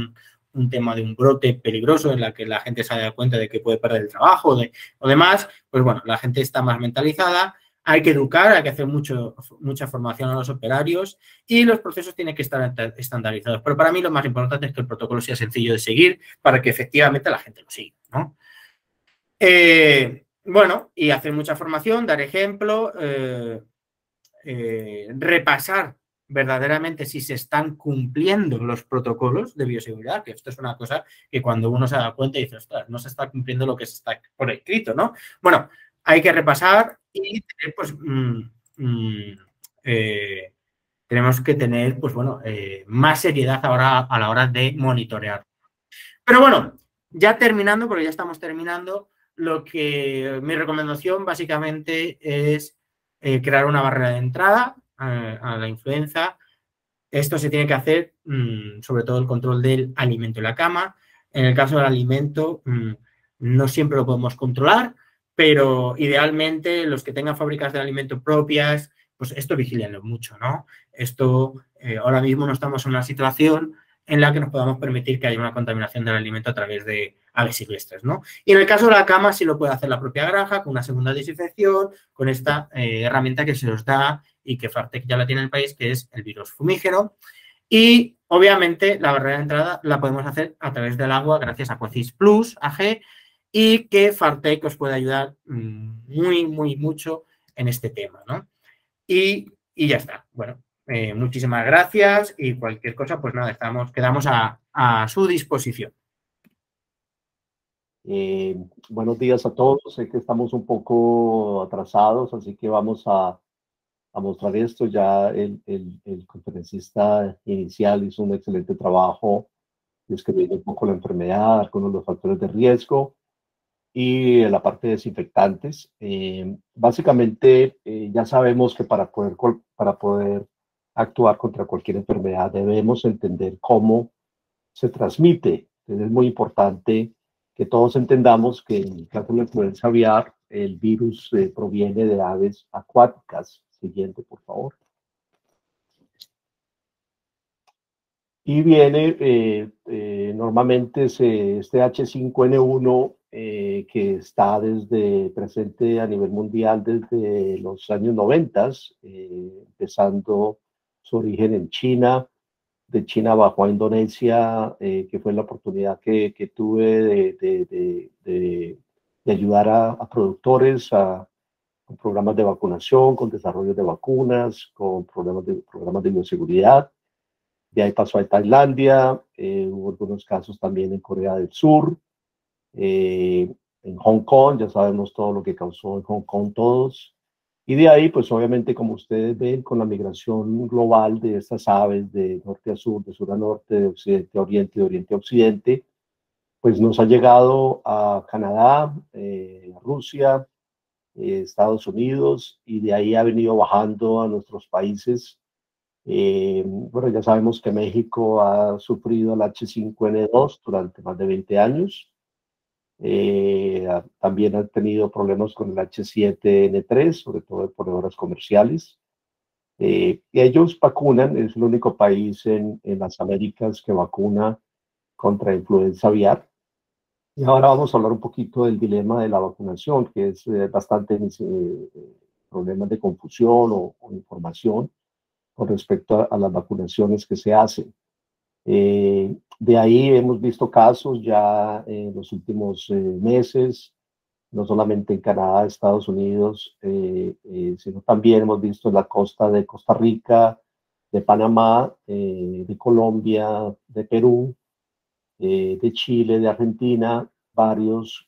un tema de un brote peligroso en la que la gente se da cuenta de que puede perder el trabajo o demás, pues bueno, la gente está más mentalizada. Hay que educar, hay que hacer mucha formación a los operarios y los procesos tienen que estar estandarizados. Pero para mí lo más importante es que el protocolo sea sencillo de seguir para que efectivamente la gente lo siga, ¿no? Bueno, y hacer mucha formación, dar ejemplo, repasar verdaderamente si se están cumpliendo los protocolos de bioseguridad, que esto es una cosa que cuando uno se da cuenta dice, ostras, no se está cumpliendo lo que se está por escrito, ¿no? Bueno, hay que repasar y tener, pues, tenemos que tener, pues bueno, más seriedad ahora a la hora de monitorear. Pero bueno, ya terminando, porque ya estamos terminando, mi recomendación básicamente es crear una barrera de entrada a la influenza. Esto se tiene que hacer, sobre todo el control del alimento en la cama. En el caso del alimento, no siempre lo podemos controlar, pero idealmente los que tengan fábricas de alimento propias, pues esto vigílenlo mucho, ¿no? Esto, ahora mismo no estamos en una situación en la que nos podamos permitir que haya una contaminación del alimento a través de aves silvestres, ¿no? Y en el caso de la cama sí lo puede hacer la propia granja con una segunda desinfección, con esta herramienta que se os da y que Fartec ya la tiene en el país, que es el virus fumígeno. Y obviamente la barrera de entrada la podemos hacer a través del agua gracias a Aquacis Plus AG y que Fartec os puede ayudar mucho en este tema, ¿no? Y ya está. Bueno, muchísimas gracias y cualquier cosa, pues nada, quedamos a su disposición. Buenos días a todos. Sé que estamos un poco atrasados, así que vamos a mostrar esto. Ya el conferencista inicial hizo un excelente trabajo describiendo un poco la enfermedad, algunos de los factores de riesgo y la parte de desinfectantes. Básicamente, ya sabemos que para poder actuar contra cualquier enfermedad debemos entender cómo se transmite. Entonces es muy importante que todos entendamos que en el caso de la influenza aviar, el virus proviene de aves acuáticas. Siguiente, por favor. Y viene, normalmente este H5N1, que está presente a nivel mundial desde los años 90, empezando su origen en China. De China bajó a Indonesia, que fue la oportunidad que tuve de ayudar a productores con programas de vacunación, con desarrollo de vacunas, con programas de bioseguridad. De ahí pasó a Tailandia, hubo algunos casos también en Corea del Sur, en Hong Kong, ya sabemos todo lo que causó en Hong Kong todos. Y de ahí, pues obviamente, como ustedes ven, con la migración global de estas aves de norte a sur, de sur a norte, de occidente a oriente, de oriente a occidente, pues nos ha llegado a Canadá, a Rusia, Estados Unidos, y de ahí ha venido bajando a nuestros países. Bueno, ya sabemos que México ha sufrido el H5N2 durante más de 20 años. También han tenido problemas con el H7N3, sobre todo por horas comerciales. Y ellos vacunan, es el único país en las Américas que vacuna contra influenza aviar. Y ahora vamos a hablar un poquito del dilema de la vacunación, que es bastante problemas de confusión o información con respecto a las vacunaciones que se hacen. De ahí hemos visto casos ya en los últimos meses, no solamente en Canadá, Estados Unidos, sino también hemos visto en la costa de Costa Rica, de Panamá, de Colombia, de Perú, de Chile, de Argentina, varios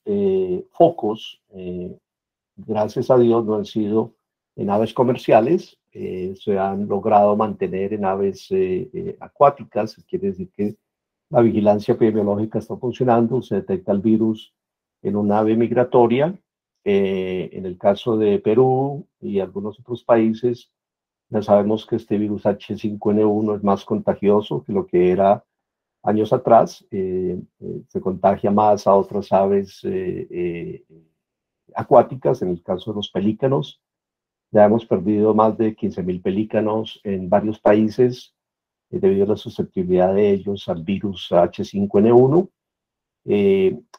focos. Gracias a Dios no han sido en aves comerciales, se han logrado mantener en aves acuáticas. Quiere decir que la vigilancia epidemiológica está funcionando, se detecta el virus en un ave migratoria. En el caso de Perú y algunos otros países, Ya sabemos que este virus H5N1 es más contagioso que lo que era años atrás. Se contagia más a otras aves acuáticas, en el caso de los pelícanos. Ya hemos perdido más de 15.000 pelícanos en varios países debido a la susceptibilidad de ellos al virus H5N1.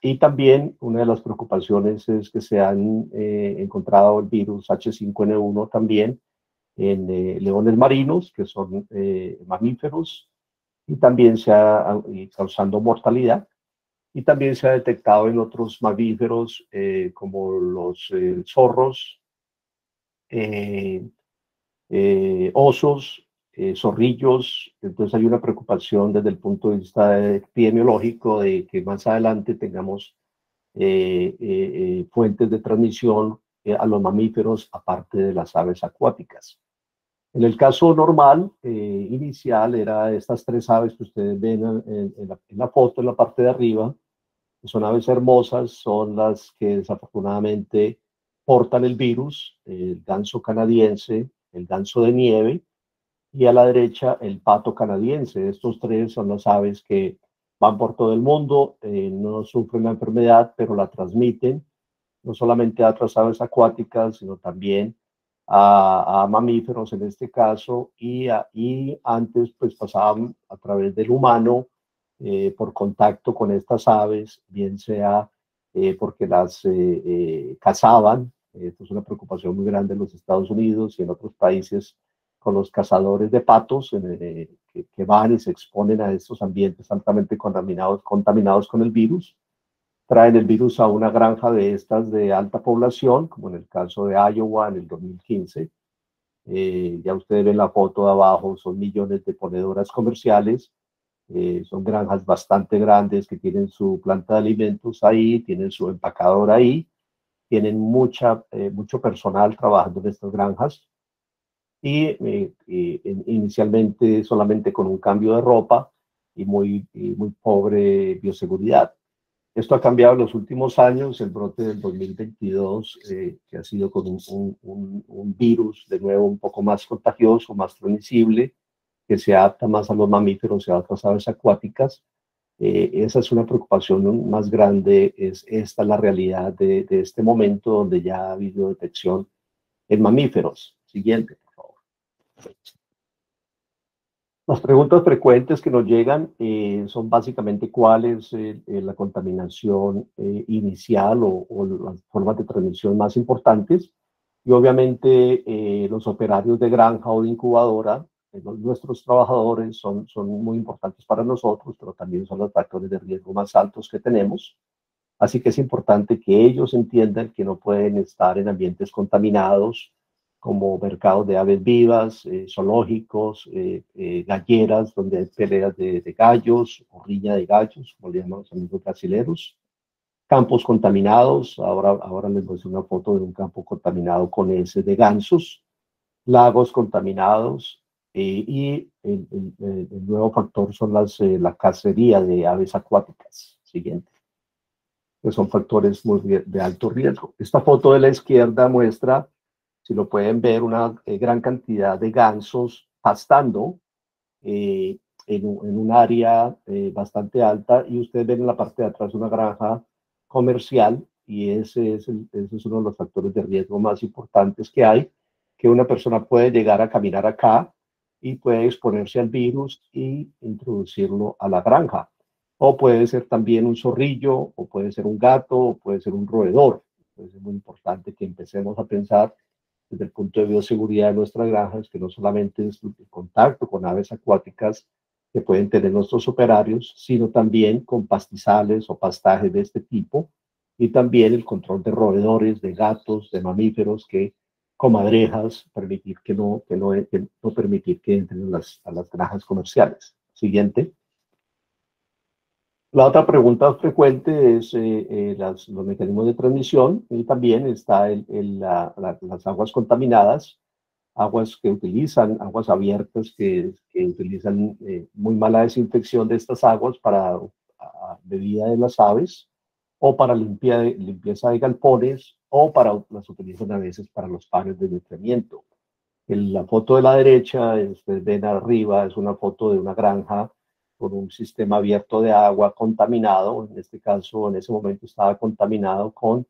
Y también una de las preocupaciones es que se han encontrado el virus H5N1 también en leones marinos, que son mamíferos, y también causando mortalidad. Y también se ha detectado en otros mamíferos como los zorros, osos, zorrillos. Entonces hay una preocupación desde el punto de vista epidemiológico de que más adelante tengamos fuentes de transmisión a los mamíferos aparte de las aves acuáticas. En el caso normal, inicial, era estas tres aves que ustedes ven en la foto, en la parte de arriba. Son aves hermosas, son las que desafortunadamente portan el virus, el ganso canadiense, el ganso de nieve, y a la derecha el pato canadiense. Estos tres son las aves que van por todo el mundo, no sufren la enfermedad, pero la transmiten, no solamente a otras aves acuáticas, sino también a mamíferos en este caso, y antes pues pasaban a través del humano por contacto con estas aves, bien sea porque las cazaban. Esto es una preocupación muy grande en los Estados Unidos y en otros países con los cazadores de patos que van y se exponen a estos ambientes altamente contaminados con el virus. Traen el virus a una granja de estas de alta población, como en el caso de Iowa en el 2015. Ya ustedes ven la foto de abajo, son millones de ponedoras comerciales. Son granjas bastante grandes que tienen su planta de alimentos ahí, tienen su empacador ahí, tienen mucho personal trabajando en estas granjas y inicialmente solamente con un cambio de ropa y muy pobre bioseguridad. Esto ha cambiado en los últimos años, el brote del 2022, que ha sido con un virus de nuevo un poco más contagioso, más transmisible, que se adapta más a los mamíferos y a otras aves acuáticas. Esa es una preocupación más grande, es esta la realidad de este momento donde ya ha habido detección en mamíferos. Siguiente, por favor. Las preguntas frecuentes que nos llegan son básicamente cuál es la contaminación inicial o las formas de transmisión más importantes. Y obviamente los operarios de granja o de incubadora, nuestros trabajadores son muy importantes para nosotros, pero también son los factores de riesgo más altos que tenemos. Así que es importante que ellos entiendan que no pueden estar en ambientes contaminados, como mercados de aves vivas, zoológicos, galleras, donde hay peleas de gallos, o riña de gallos, como le llaman los amigos brasileños, campos contaminados. Ahora les voy a hacer una foto de un campo contaminado con heces de gansos, lagos contaminados, y el nuevo factor son la cacería de aves acuáticas. Siguiente. Que son factores de alto riesgo. Esta foto de la izquierda muestra, si lo pueden ver, una gran cantidad de gansos pastando en un área bastante alta, y ustedes ven en la parte de atrás una granja comercial, y ese es uno de los factores de riesgo más importantes que hay, que una persona puede llegar a caminar acá y puede exponerse al virus y introducirlo a la granja. O puede ser también un zorrillo, o puede ser un gato, o puede ser un roedor. Entonces es muy importante que empecemos a pensar desde el punto de bioseguridad de nuestras granjas, que no solamente es el contacto con aves acuáticas que pueden tener nuestros operarios, sino también con pastizales o pastajes de este tipo, y también el control de roedores, de gatos, de mamíferos, que comadrejas, permitir que no permitir que entren a las granjas comerciales. Siguiente. La otra pregunta frecuente es los mecanismos de transmisión, y también está las aguas contaminadas, aguas abiertas que utilizan muy mala desinfección de estas aguas para bebida de las aves, o para limpieza de galpones, o las utilizan a veces para los paneles de nutrimiento. La foto de la derecha, ustedes ven arriba, es una foto de una granja con un sistema abierto de agua contaminado. En este caso, en ese momento estaba contaminado con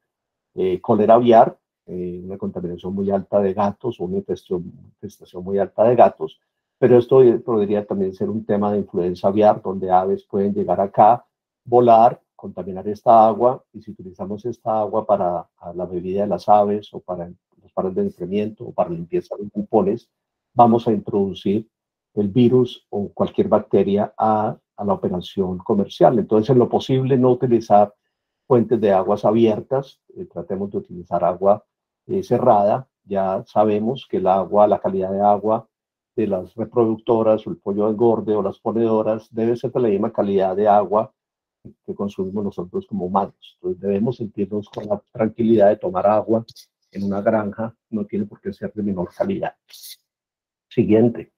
cólera aviar, una contaminación muy alta de gatos, una infestación muy alta de gatos. Pero esto podría también ser un tema de influenza aviar, donde aves pueden llegar acá, volar, contaminar esta agua, y si utilizamos esta agua para la bebida de las aves o para los paros de enfriamiento o para limpieza de los galpones, vamos a introducir el virus o cualquier bacteria a la operación comercial. Entonces, en lo posible, no utilizar fuentes de aguas abiertas, tratemos de utilizar agua cerrada. Ya sabemos que el agua, la calidad de agua de las reproductoras o el pollo de engorde o las ponedoras debe ser de la misma calidad de agua que consumimos nosotros como humanos. Entonces debemos sentirnos con la tranquilidad de tomar agua en una granja, no tiene por qué ser de menor calidad. Siguiente.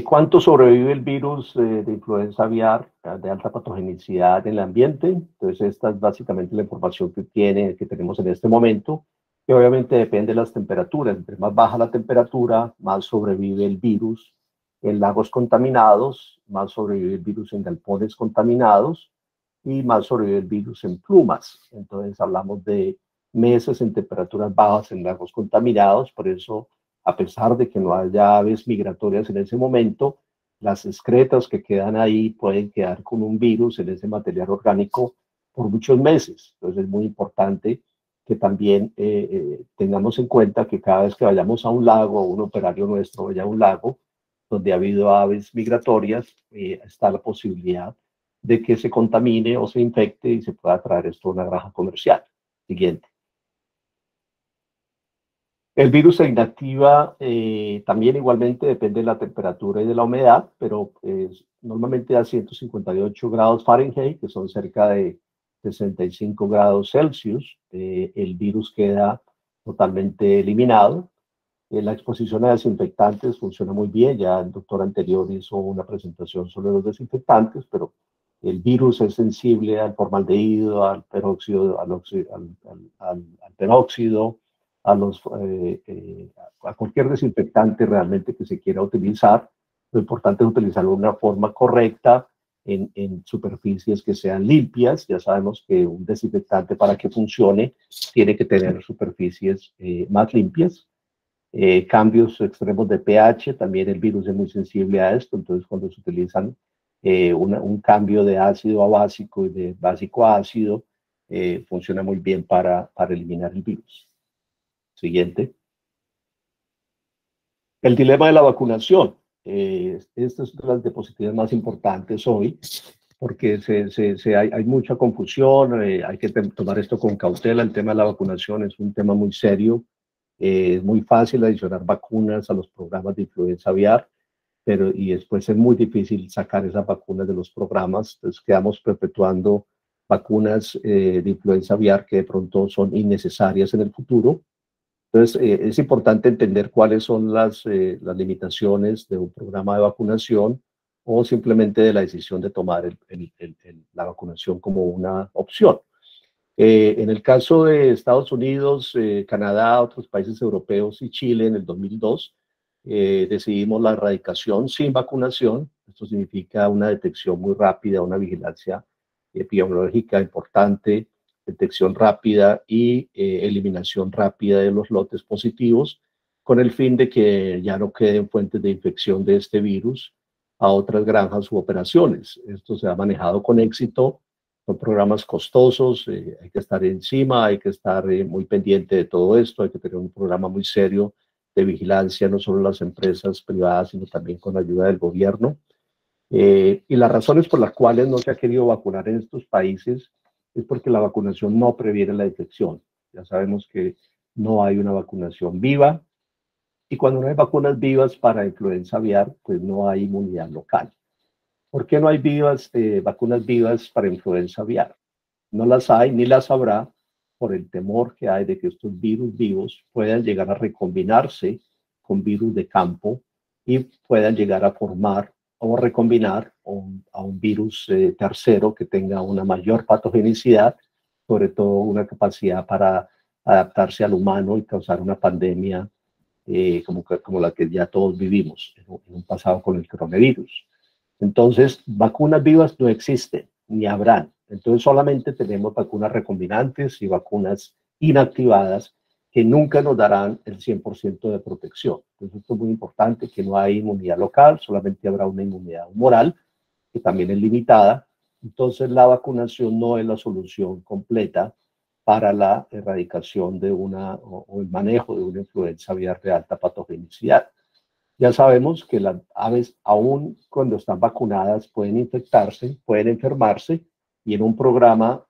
¿Cuánto sobrevive el virus de influenza aviar de alta patogenicidad en el ambiente? Entonces esta es básicamente la información que tenemos en este momento, que obviamente depende de las temperaturas. Entre más baja la temperatura, más sobrevive el virus en lagos contaminados, más sobrevive el virus en galpones contaminados y más sobrevive el virus en plumas. Entonces hablamos de meses en temperaturas bajas en lagos contaminados. Por eso, a pesar de que no haya aves migratorias en ese momento, las excretas que quedan ahí pueden quedar con un virus en ese material orgánico por muchos meses. Entonces es muy importante que también tengamos en cuenta que cada vez que vayamos a un lago, o un operario nuestro vaya a un lago donde ha habido aves migratorias, está la posibilidad de que se contamine o se infecte y se pueda traer esto a una granja comercial. Siguiente. El virus se inactiva también igualmente, depende de la temperatura y de la humedad, pero normalmente a 158 grados Fahrenheit, que son cerca de 65 grados Celsius, el virus queda totalmente eliminado. La exposición a desinfectantes funciona muy bien. Ya el doctor anterior hizo una presentación sobre los desinfectantes, pero el virus es sensible al formaldehído, al peróxido, al peróxido, a cualquier desinfectante realmente que se quiera utilizar. Lo importante es utilizarlo de una forma correcta en superficies que sean limpias. Ya sabemos que un desinfectante, para que funcione, tiene que tener superficies más limpias. Cambios extremos de pH, también el virus es muy sensible a esto. Entonces, cuando se utilizan un cambio de ácido a básico y de básico a ácido, funciona muy bien para eliminar el virus. Siguiente. El dilema de la vacunación. Esta es una de las diapositivas más importantes hoy, porque hay mucha confusión. Hay que tomar esto con cautela. El tema de la vacunación es un tema muy serio. Es muy fácil adicionar vacunas a los programas de influenza aviar, y después es muy difícil sacar esas vacunas de los programas. Entonces quedamos perpetuando vacunas de influenza aviar que de pronto son innecesarias en el futuro. Entonces, es importante entender cuáles son las limitaciones de un programa de vacunación, o simplemente de la decisión de tomar la vacunación como una opción. En el caso de Estados Unidos, Canadá, otros países europeos y Chile, en el 2002, decidimos la erradicación sin vacunación. Esto significa una detección muy rápida, una vigilancia epidemiológica importante, detección rápida y eliminación rápida de los lotes positivos, con el fin de que ya no queden fuentes de infección de este virus a otras granjas u operaciones. Esto se ha manejado con éxito. Son programas costosos, hay que estar encima, hay que estar muy pendiente de todo esto, hay que tener un programa muy serio de vigilancia, no solo las empresas privadas, sino también con la ayuda del gobierno. Y las razones por las cuales no se ha querido vacunar en estos países es porque la vacunación no previene la infección. Ya sabemos que no hay una vacunación viva, y cuando no hay vacunas vivas para influenza aviar, pues no hay inmunidad local. ¿Por qué no hay vacunas vivas para influenza aviar? No las hay ni las habrá por el temor que hay de que estos virus vivos puedan llegar a recombinarse con virus de campo y puedan llegar a formar o recombinar a un virus tercero que tenga una mayor patogenicidad, sobre todo una capacidad para adaptarse al humano y causar una pandemia como la que ya todos vivimos en un pasado con el coronavirus. Entonces, vacunas vivas no existen, ni habrán. Entonces, solamente tenemos vacunas recombinantes y vacunas inactivadas que nunca nos darán el 100% de protección. Entonces, esto es muy importante, que no hay inmunidad local, solamente habrá una inmunidad humoral, que también es limitada. Entonces, la vacunación no es la solución completa para la erradicación de o el manejo de una influenza aviar de alta patogenicidad. Ya sabemos que las aves, aún cuando están vacunadas, pueden infectarse, pueden enfermarse, y en un programa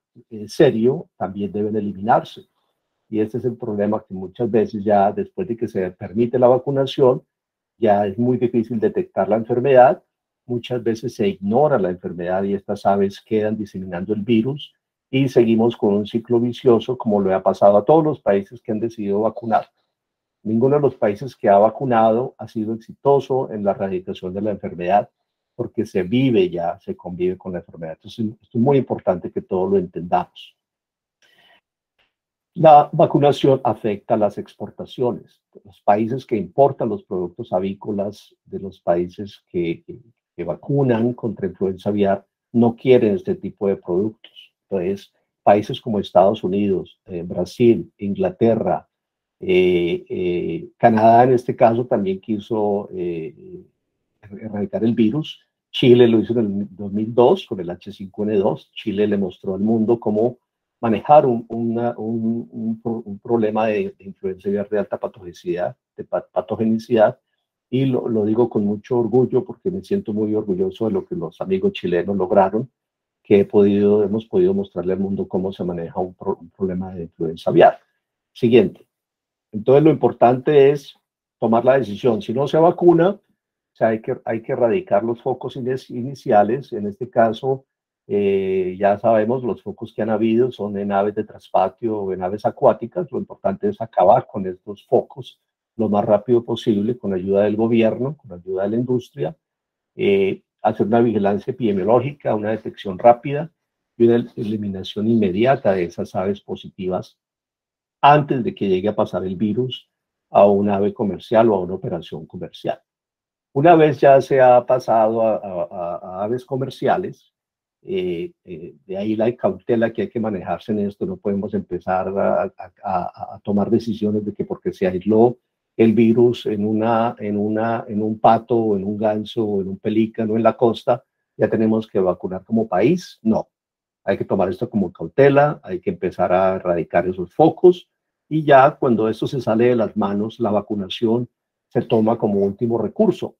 serio también deben eliminarse. Y este es el problema, que muchas veces ya después de que se permite la vacunación, ya es muy difícil detectar la enfermedad. Muchas veces se ignora la enfermedad y estas aves quedan diseminando el virus y seguimos con un ciclo vicioso, como le ha pasado a todos los países que han decidido vacunar. Ninguno de los países que ha vacunado ha sido exitoso en la erradicación de la enfermedad, porque se vive ya, se convive con la enfermedad. Entonces, esto es muy importante que todos lo entendamos. La vacunación afecta a las exportaciones. Los países que importan los productos avícolas de los países que vacunan contra influenza aviar no quieren este tipo de productos. Entonces, países como Estados Unidos, Brasil, Inglaterra, Canadá en este caso también quiso erradicar el virus. Chile lo hizo en el 2002 con el H5N2. Chile le mostró al mundo cómo manejar un problema de influenza aviar de alta patogenicidad, y lo digo con mucho orgullo porque me siento muy orgulloso de lo que los amigos chilenos lograron, que hemos podido mostrarle al mundo cómo se maneja un problema de influenza aviar. Siguiente. Entonces, lo importante es tomar la decisión. Si no se vacuna, o sea, hay que erradicar los focos iniciales. En este caso, ya sabemos, los focos que han habido son en aves de traspatio o en aves acuáticas. Lo importante es acabar con estos focos lo más rápido posible, con ayuda del gobierno, con ayuda de la industria, hacer una vigilancia epidemiológica, una detección rápida y una eliminación inmediata de esas aves positivas antes de que llegue a pasar el virus a una ave comercial o a una operación comercial. Una vez ya se ha pasado a aves comerciales, de ahí la cautela que hay que manejarse en esto. No podemos empezar a tomar decisiones de que porque se aisló el virus en un pato o en un ganso o en un pelícano en la costa, ya tenemos que vacunar como país. No, hay que tomar esto como cautela, hay que empezar a erradicar esos focos, y ya cuando esto se sale de las manos, la vacunación se toma como último recurso.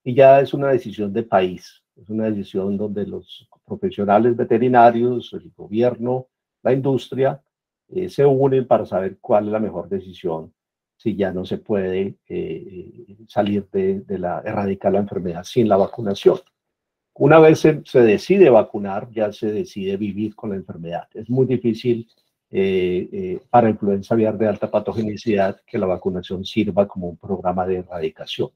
Y ya es una decisión de país, es una decisión donde los profesionales veterinarios, el gobierno, la industria, se unen para saber cuál es la mejor decisión, si ya no se puede salir erradicar la enfermedad sin la vacunación. Una vez se decide vacunar, ya se decide vivir con la enfermedad. Es muy difícil para influenza aviar de alta patogenicidad que la vacunación sirva como un programa de erradicación.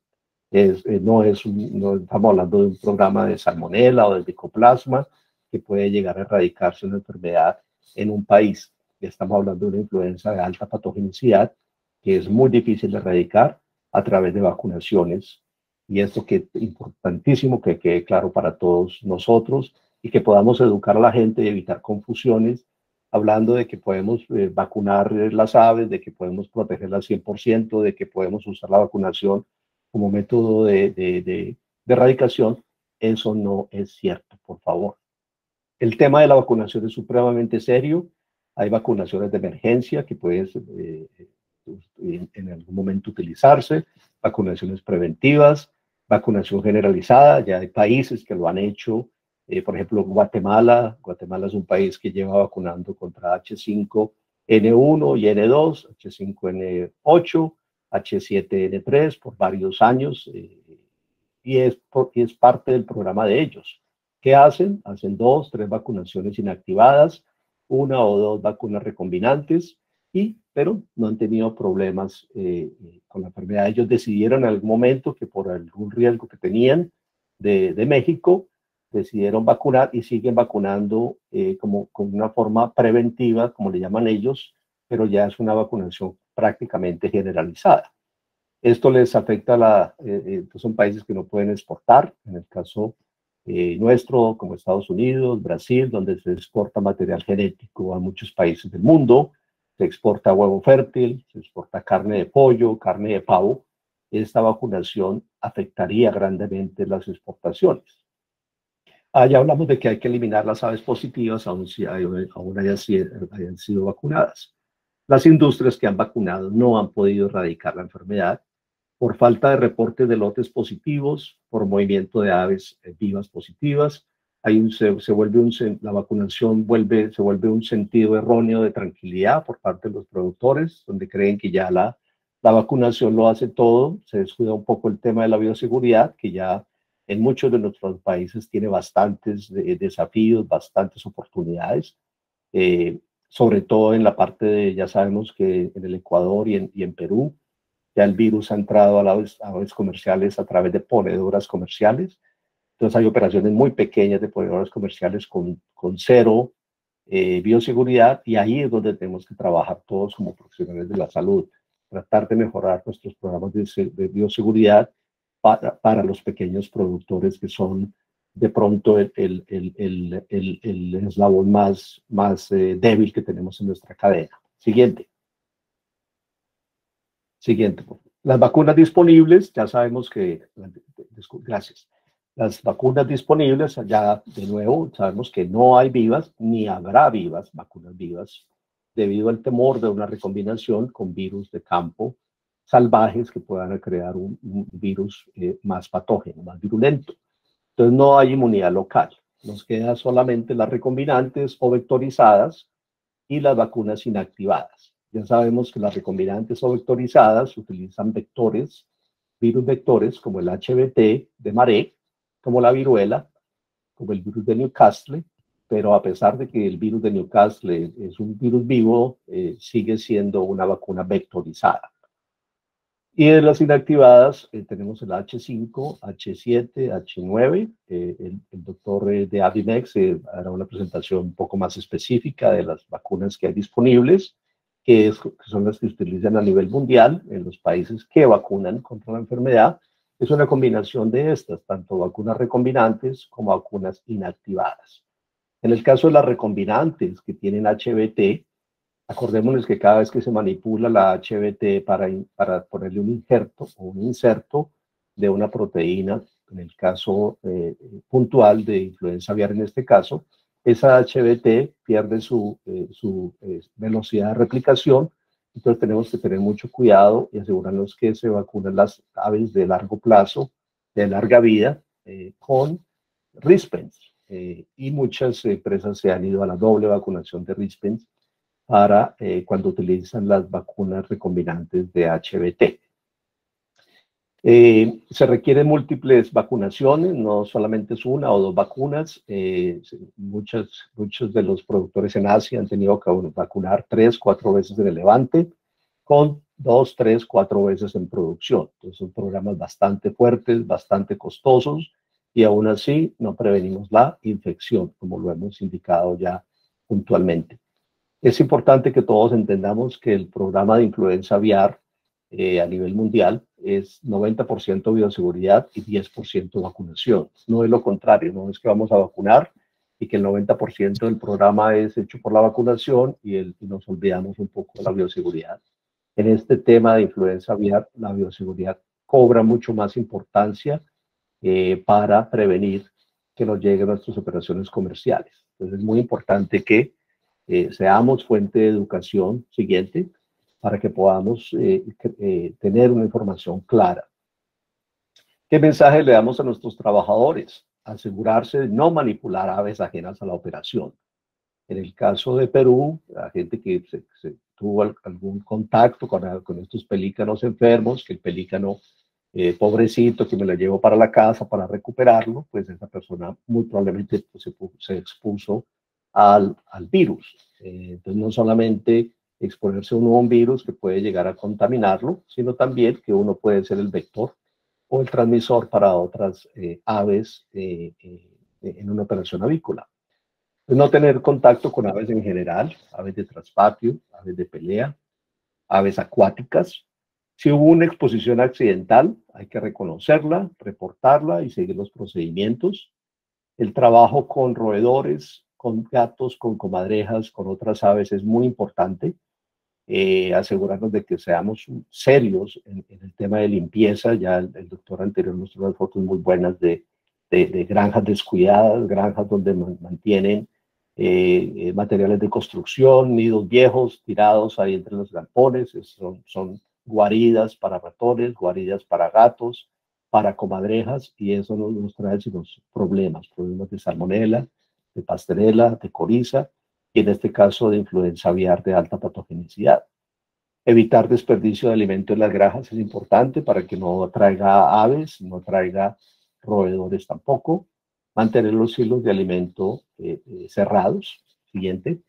No estamos hablando de un programa de salmonela o de micoplasma que puede llegar a erradicarse una enfermedad en un país. Estamos hablando de una influenza de alta patogenicidad que es muy difícil de erradicar a través de vacunaciones. Y esto que es importantísimo que quede claro para todos nosotros, y que podamos educar a la gente y evitar confusiones, hablando de que podemos vacunar las aves, de que podemos protegerlas 100%, de que podemos usar la vacunación como método de erradicación. Eso no es cierto, por favor. El tema de la vacunación es supremamente serio. Hay vacunaciones de emergencia que pueden en algún momento utilizarse, vacunaciones preventivas, vacunación generalizada. Ya hay países que lo han hecho. Por ejemplo, Guatemala. Guatemala es un país que lleva vacunando contra H5N1 y N2, H5N8, H7N3 por varios años, y es parte del programa de ellos. ¿Qué hacen? Hacen 2, 3 vacunaciones inactivadas, 1 o 2 vacunas recombinantes, pero no han tenido problemas con la enfermedad. Ellos decidieron en algún momento que por algún riesgo que tenían de México, decidieron vacunar y siguen vacunando con una forma preventiva, como le llaman ellos, pero ya es una vacunación prácticamente generalizada. Esto les afecta son países que no pueden exportar, en el caso nuestro, como Estados Unidos, Brasil, donde se exporta material genético a muchos países del mundo, se exporta huevo fértil, se exporta carne de pollo, carne de pavo. Esta vacunación afectaría grandemente las exportaciones. Ya hablamos de que hay que eliminar las aves positivas aún hayan sido vacunadas. Las industrias que han vacunado no han podido erradicar la enfermedad por falta de reportes de lotes positivos, por movimiento de aves vivas positivas. La vacunación se vuelve un sentido erróneo de tranquilidad por parte de los productores, donde creen que ya la vacunación lo hace todo. Se descuida un poco el tema de la bioseguridad, que ya en muchos de nuestros países tiene bastantes desafíos, bastantes oportunidades, sobre todo en la parte ya sabemos que en el Ecuador y en Perú, ya el virus ha entrado a las aves comerciales a través de ponedoras comerciales. Entonces hay operaciones muy pequeñas de ponedoras comerciales con cero bioseguridad, y ahí es donde tenemos que trabajar todos como profesionales de la salud, tratar de mejorar nuestros programas de bioseguridad para los pequeños productores, que son de pronto el eslabón más débil que tenemos en nuestra cadena. Siguiente. Las vacunas disponibles, ya sabemos que, gracias. Las vacunas disponibles, ya de nuevo, sabemos que no hay vivas, ni habrá vacunas vivas, debido al temor de una recombinación con virus de campo salvajes que puedan crear un virus más patógeno, más virulento. Entonces no hay inmunidad local. Nos quedan solamente las recombinantes o vectorizadas y las vacunas inactivadas. Ya sabemos que las recombinantes o vectorizadas utilizan virus vectores como el HBT de Marek, como la viruela, como el virus de Newcastle, pero a pesar de que el virus de Newcastle es un virus vivo, sigue siendo una vacuna vectorizada. Y de las inactivadas tenemos el H5, H7, H9. El doctor de Avimex hará una presentación un poco más específica de las vacunas que hay disponibles, que son las que se utilizan a nivel mundial en los países que vacunan contra la enfermedad. Es una combinación de estas, tanto vacunas recombinantes como vacunas inactivadas. En el caso de las recombinantes que tienen HBT, acordémonos que cada vez que se manipula la HBT para ponerle un injerto o un inserto de una proteína, en el caso puntual de influenza aviar en este caso, esa HBT pierde su velocidad de replicación. Entonces tenemos que tener mucho cuidado y asegurarnos que se vacunan las aves de largo plazo, de larga vida, con Rispens. Y muchas empresas se han ido a la doble vacunación de Rispens para cuando utilizan las vacunas recombinantes de HBT. Se requieren múltiples vacunaciones, no solamente es una o dos vacunas. Muchos de los productores en Asia han tenido que vacunar 3, 4 veces en el levante, con 2, 3, 4 veces en producción. Entonces son programas bastante fuertes, bastante costosos, y aún así no prevenimos la infección, como lo hemos indicado ya puntualmente. Es importante que todos entendamos que el programa de influenza aviar a nivel mundial es 90% bioseguridad y 10% vacunación. No es lo contrario, no es que vamos a vacunar y que el 90% del programa es hecho por la vacunación y nos olvidamos un poco de la bioseguridad. En este tema de influenza aviar, la bioseguridad cobra mucho más importancia para prevenir que nos lleguen nuestras operaciones comerciales. Entonces es muy importante que seamos fuente de educación siguiente para que podamos tener una información clara. ¿Qué mensaje le damos a nuestros trabajadores? Asegurarse de no manipular aves ajenas a la operación. En el caso de Perú, la gente que tuvo algún contacto con estos pelícanos enfermos, que el pelícano pobrecito que me lo llevo para la casa para recuperarlo, pues esa persona muy probablemente se expuso al virus. Entonces no solamente exponerse uno a un virus que puede llegar a contaminarlo, sino también que uno puede ser el vector o el transmisor para otras aves en una operación avícola. No tener contacto con aves en general, aves de traspatio, aves de pelea, aves acuáticas. Si hubo una exposición accidental, hay que reconocerla, reportarla y seguir los procedimientos. El trabajo con roedores, con gatos, con comadrejas, con otras aves es muy importante. Asegurarnos de que seamos serios en el tema de limpieza. Ya el doctor anterior mostró unas fotos muy buenas de granjas descuidadas, granjas donde mantienen materiales de construcción, nidos viejos tirados ahí entre los galpones. Son guaridas para ratones, guaridas para gatos, para comadrejas, y eso nos trae los problemas de salmonela, de pastorela, de coriza, y en este caso de influenza aviar de alta patogenicidad. Evitar desperdicio de alimento en las granjas es importante para que no traiga aves, no traiga roedores tampoco. Mantener los hilos de alimento cerrados. Siguiente.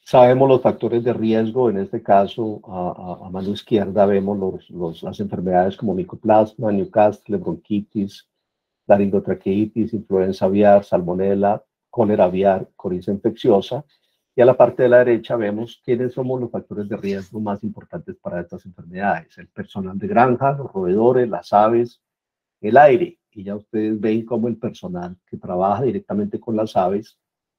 Sabemos los factores de riesgo. En este caso, a mano izquierda vemos las enfermedades como Mycoplasma, Newcastle, bronquitis, laringotraqueitis, influenza aviar, salmonela, cólera aviar, coriza infecciosa. Y a la parte de la derecha vemos quiénes somos los factores de riesgo más importantes para estas enfermedades. El personal de granja, los roedores, las aves, el aire. Y ya ustedes ven cómo el personal que trabaja directamente con las aves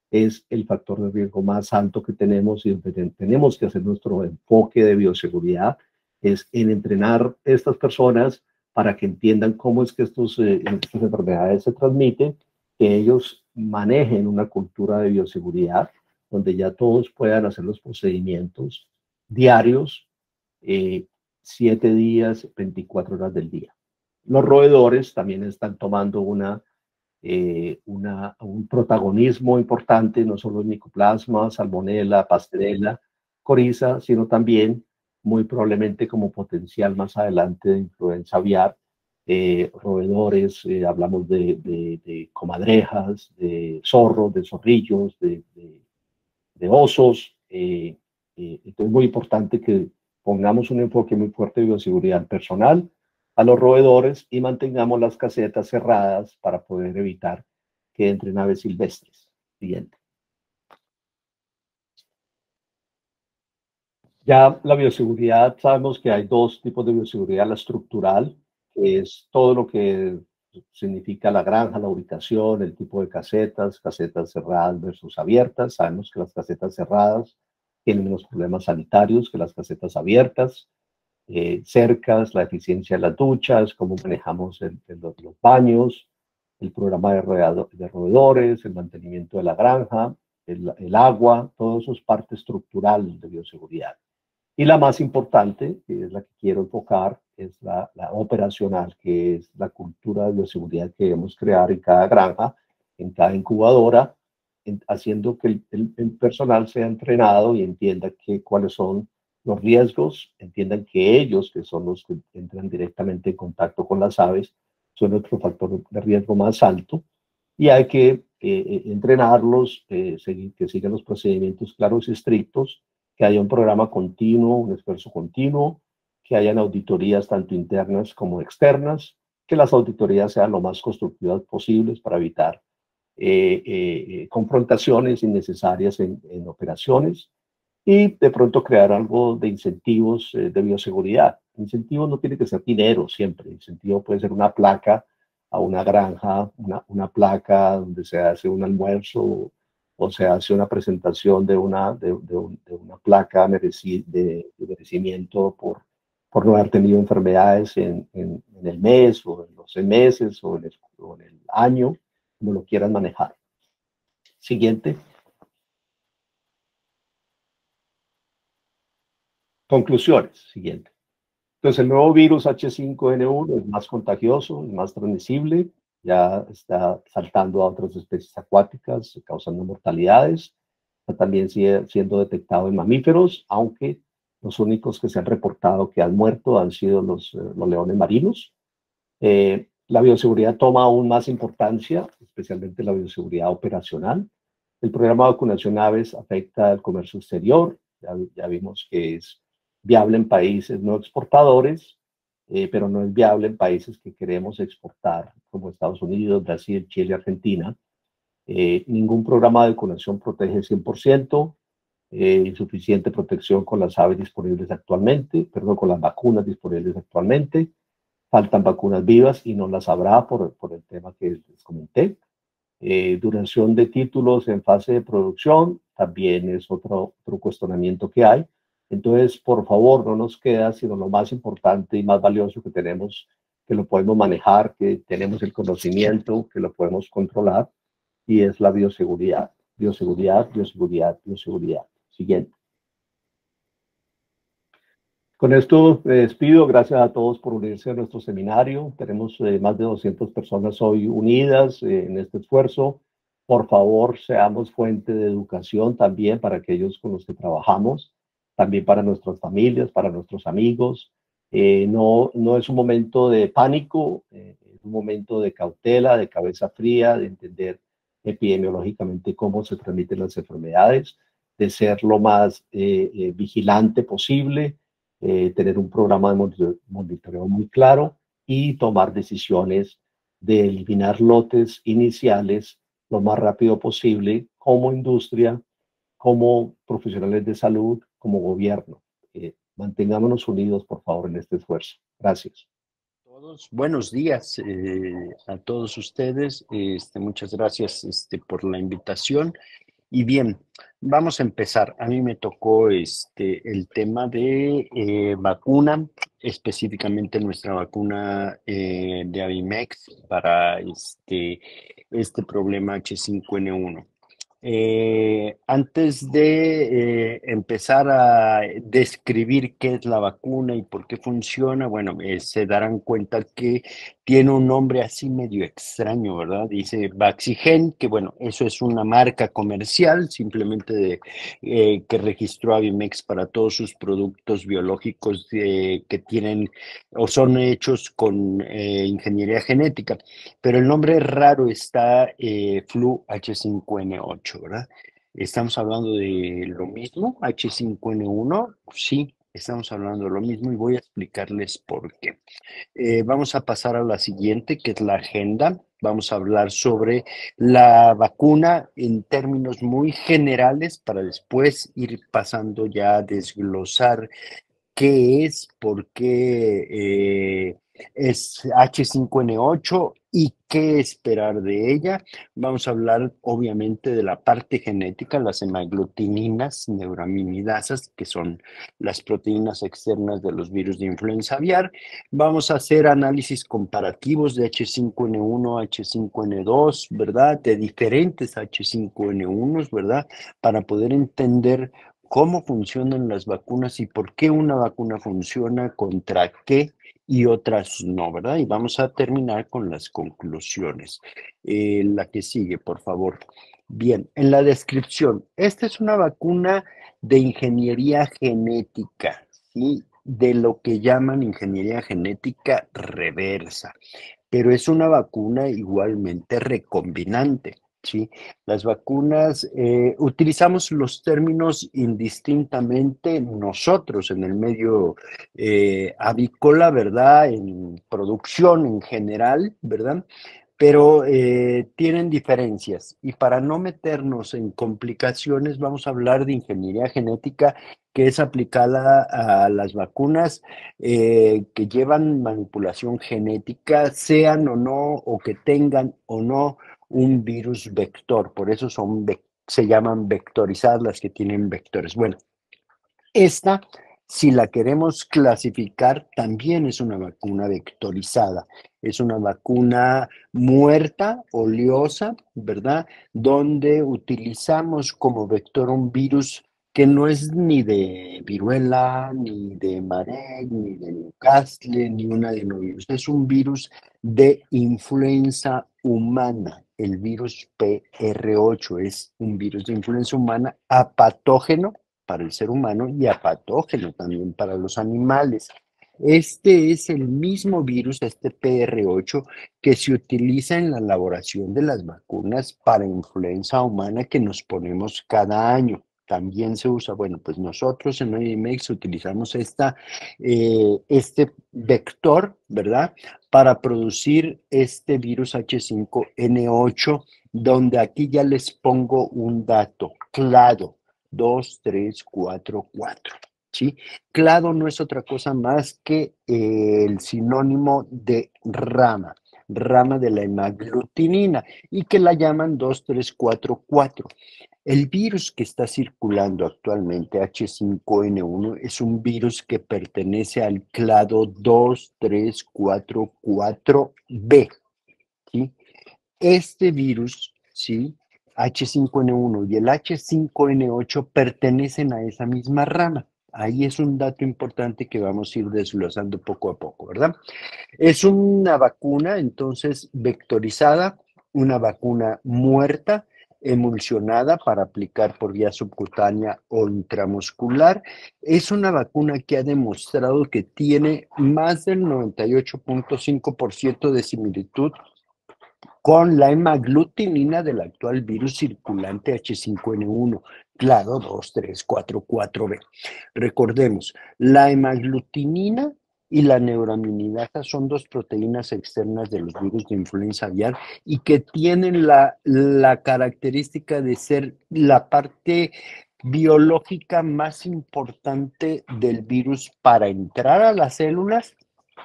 es el factor de riesgo más alto que tenemos, y tenemos que hacer nuestro enfoque de bioseguridad es en entrenar a estas personas para que entiendan cómo es que estas enfermedades se transmiten, que ellos manejen una cultura de bioseguridad donde ya todos puedan hacer los procedimientos diarios, 7 días, 24 horas del día. Los roedores también están tomando un protagonismo importante, no solo en Mycoplasma, salmonela, pastorela, coriza, sino también muy probablemente como potencial más adelante de influenza aviar. Roedores, hablamos de comadrejas, de zorros, de zorrillos, de osos. Entonces es muy importante que pongamos un enfoque muy fuerte de bioseguridad personal a los roedores y mantengamos las casetas cerradas para poder evitar que entren aves silvestres. Siguiente. Ya la bioseguridad, sabemos que hay dos tipos de bioseguridad: la estructural, que es todo lo que significa la granja, la ubicación, el tipo de casetas cerradas versus abiertas. Sabemos que las casetas cerradas tienen menos problemas sanitarios que las casetas abiertas. Cercas, la eficiencia de las duchas, cómo manejamos los baños, el programa de roedores, el mantenimiento de la granja, el agua, todo eso es parte estructural de bioseguridad. Y la más importante, que es la que quiero enfocar, es la operacional, que es la cultura de bioseguridad que debemos crear en cada granja, en cada incubadora, haciendo que el personal sea entrenado y entienda cuáles son los riesgos, entiendan que ellos, que son los que entran directamente en contacto con las aves, son nuestro factor de riesgo más alto, y hay que entrenarlos, que sigan los procedimientos claros y estrictos, que haya un programa continuo, un esfuerzo continuo, que hayan auditorías tanto internas como externas, que las auditorías sean lo más constructivas posibles para evitar confrontaciones innecesarias en operaciones, y de pronto crear algo de incentivos de bioseguridad. Incentivos no tiene que ser dinero siempre. Incentivo puede ser una placa a una granja, una placa donde se hace un almuerzo o se hace una presentación de una placa de merecimiento por no haber tenido enfermedades en el mes o en los 6 meses o en el año, como lo quieran manejar. Siguiente. Conclusiones. Siguiente. Entonces, el nuevo virus H5N1 es más contagioso, es más transmisible, ya está saltando a otras especies acuáticas, causando mortalidades. Está también siendo detectado en mamíferos, aunque los únicos que se han reportado que han muerto han sido los leones marinos. La bioseguridad toma aún más importancia, especialmente la bioseguridad operacional. El programa de vacunación aves afecta al comercio exterior. Ya vimos que es viable en países no exportadores, pero no es viable en países que queremos exportar, como Estados Unidos, Brasil, Chile, Argentina. Ningún programa de vacunación protege 100%, insuficiente protección con las aves disponibles actualmente, perdón, con las vacunas disponibles actualmente. Faltan vacunas vivas y no las habrá por el tema que les comenté. Duración de títulos en fase de producción también es otro cuestionamiento que hay. Entonces, por favor, no nos queda sino lo más importante y más valioso que tenemos, que lo podemos manejar, que tenemos el conocimiento, que lo podemos controlar, y es la bioseguridad. Bioseguridad, bioseguridad, bioseguridad. Siguiente. Con esto me despido. Gracias a todos por unirse a nuestro seminario. Tenemos más de 200 personas hoy unidas en este esfuerzo. Por favor, seamos fuente de educación también para aquellos con los que trabajamos, también para nuestras familias, para nuestros amigos. No es un momento de pánico, es un momento de cautela, de cabeza fría, de entender epidemiológicamente cómo se transmiten las enfermedades, de ser lo más vigilante posible, tener un programa de monitoreo muy claro y tomar decisiones de eliminar lotes iniciales lo más rápido posible como industria, como profesionales de salud, como gobierno. Mantengámonos unidos, por favor, en este esfuerzo. Gracias. Todos, buenos días a todos ustedes. Muchas gracias por la invitación. Y bien, vamos a empezar. A mí me tocó el tema de vacuna, específicamente nuestra vacuna de Avimex para este problema H5N1. Antes de empezar a describir qué es la vacuna y por qué funciona, bueno, se darán cuenta que tiene un nombre así medio extraño, ¿verdad? Dice Vaxigen, que bueno, eso es una marca comercial, simplemente que registró Avimex para todos sus productos biológicos que tienen o son hechos con ingeniería genética. Pero el nombre raro está Flu H5N8, ¿verdad? ¿Estamos hablando de lo mismo? ¿H5N1? Sí, estamos hablando de lo mismo y voy a explicarles por qué. Vamos a pasar a la siguiente, que es la agenda. Vamos a hablar sobre la vacuna en términos muy generales para después ir pasando ya a desglosar qué es, por qué es H5N8 y qué esperar de ella. Vamos a hablar obviamente de la parte genética, las hemaglutininas, neuraminidasas, que son las proteínas externas de los virus de influenza aviar. Vamos a hacer análisis comparativos de H5N1, H5N2, ¿verdad? De diferentes H5N1s, ¿verdad? Para poder entender cómo funcionan las vacunas y por qué una vacuna funciona, contra qué y otras no, ¿verdad? Y vamos a terminar con las conclusiones. La que sigue, por favor. Bien, en la descripción, esta es una vacuna de ingeniería genética, ¿sí? De lo que llaman ingeniería genética reversa, pero es una vacuna igualmente recombinante. Sí, las vacunas, utilizamos los términos indistintamente nosotros en el medio avícola, ¿verdad? En producción en general, ¿verdad? Pero tienen diferencias y para no meternos en complicaciones vamos a hablar de ingeniería genética que es aplicada a las vacunas que llevan manipulación genética, sean o no, o que tengan o no un virus vector, por eso se llaman vectorizadas las que tienen vectores. Bueno, esta, si la queremos clasificar, también es una vacuna vectorizada, es una vacuna muerta, oleosa, ¿verdad? Donde utilizamos como vector un virus que no es ni de viruela, ni de Marek, ni de Newcastle, ni un adenovirus. Es un virus de influenza humana. El virus PR8 es un virus de influenza humana apatógeno para el ser humano y apatógeno también para los animales. Este es el mismo virus, este PR8, que se utiliza en la elaboración de las vacunas para influenza humana que nos ponemos cada año. también se usa. Bueno, pues nosotros en OIMX utilizamos este vector, ¿verdad? Para producir este virus H5N8, donde aquí ya les pongo un dato, clado, 2344. ¿Sí? Clado no es otra cosa más que el sinónimo de rama de la hemaglutinina, y que la llaman 2344. El virus que está circulando actualmente, H5N1, es un virus que pertenece al clado 2344B, ¿sí? Este virus, ¿sí? H5N1 y el H5N8 pertenecen a esa misma rama. Ahí es un dato importante que vamos a ir desglosando poco a poco, ¿verdad? Es una vacuna, entonces, vectorizada, una vacuna muerta, emulsionada para aplicar por vía subcutánea o intramuscular. Es una vacuna que ha demostrado que tiene más del 98.5% de similitud con la hemaglutinina del actual virus circulante H5N1, clado 2344B. Recordemos, la hemaglutinina y la neuraminidasa son dos proteínas externas de los virus de influenza aviar y que tienen la característica de ser la parte biológica más importante del virus para entrar a las células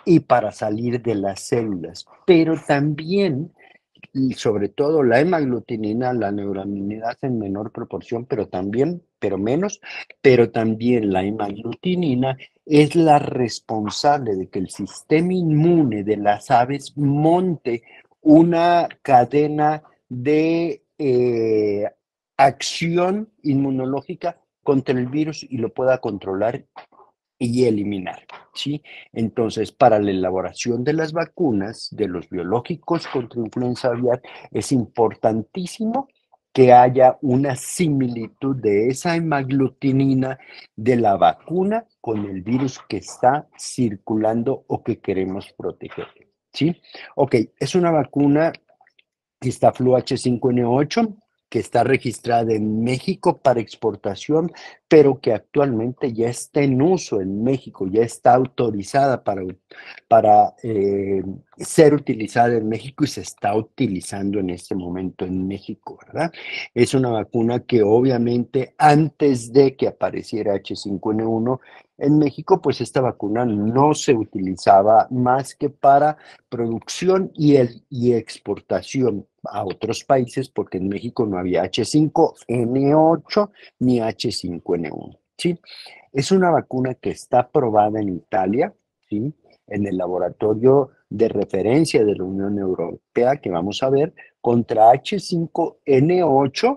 y para salir de las células, pero también y sobre todo la hemaglutinina, la neuraminidasa en menor proporción, pero menos, pero también la hemaglutinina es la responsable de que el sistema inmune de las aves monte una cadena de acción inmunológica contra el virus y lo pueda controlar y eliminar, ¿sí? Entonces, para la elaboración de las vacunas, de los biológicos contra influenza aviar, es importantísimo que haya una similitud de esa hemaglutinina de la vacuna con el virus que está circulando o que queremos proteger, ¿sí? Ok, es una vacuna Istaflu H5N8, que está registrada en México para exportación, pero que actualmente ya está en uso en México, ya está autorizada para ser utilizada en México y se está utilizando en este momento en México, ¿verdad? Es una vacuna que obviamente antes de que apareciera H5N1 en México, pues esta vacuna no se utilizaba más que para producción y exportación a otros países, porque en México no había H5N8 ni H5N1, ¿sí? Es una vacuna que está aprobada en Italia, ¿sí? En el laboratorio de referencia de la Unión Europea, que vamos a ver, contra H5N8,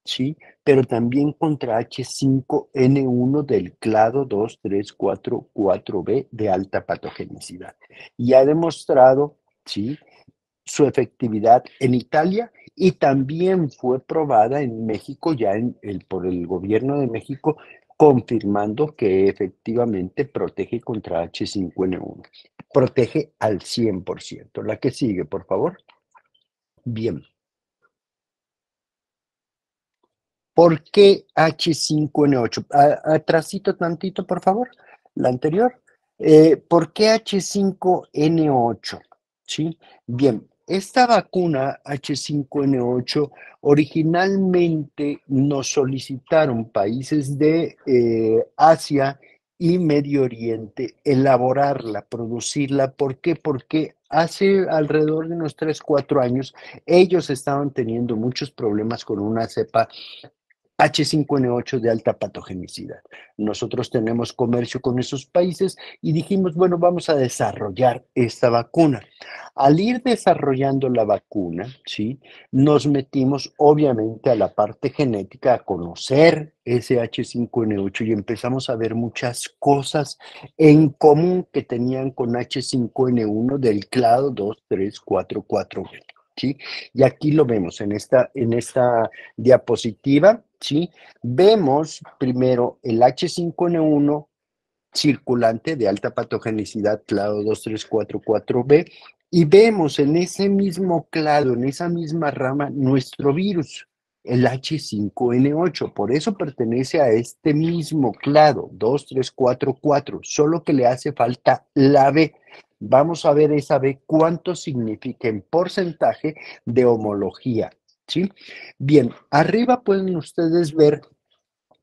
¿sí? Pero también contra H5N1 del clado 2344B de alta patogenicidad. Y ha demostrado, ¿sí?, su efectividad en Italia y también fue probada en México ya por el gobierno de México, confirmando que efectivamente protege contra H5N1. Protege al 100%. La que sigue, por favor. Bien. ¿Por qué H5N8? Atrasito tantito, por favor, la anterior. ¿Por qué H5N8? ¿Sí? Bien, esta vacuna H5N8 originalmente nos solicitaron países de Asia y Medio Oriente elaborarla, producirla. ¿Por qué? Porque hace alrededor de unos 3, 4 años ellos estaban teniendo muchos problemas con una cepa H5N8 de alta patogenicidad. Nosotros tenemos comercio con esos países y dijimos, bueno, vamos a desarrollar esta vacuna. Al ir desarrollando la vacuna, ¿sí?, nos metimos obviamente a la parte genética, a conocer ese H5N8 y empezamos a ver muchas cosas en común que tenían con H5N1 del clado 2344B. ¿Sí? Y aquí lo vemos en esta diapositiva, ¿sí? Vemos primero el H5N1 circulante de alta patogenicidad, clado 2344B, y vemos en ese mismo clado, en esa misma rama, nuestro virus, el H5N8. Por eso pertenece a este mismo clado, 2, 3, 4, 4, solo que le hace falta la B. Vamos a ver esa B, cuánto significa en porcentaje de homología, ¿sí? Bien, arriba pueden ustedes ver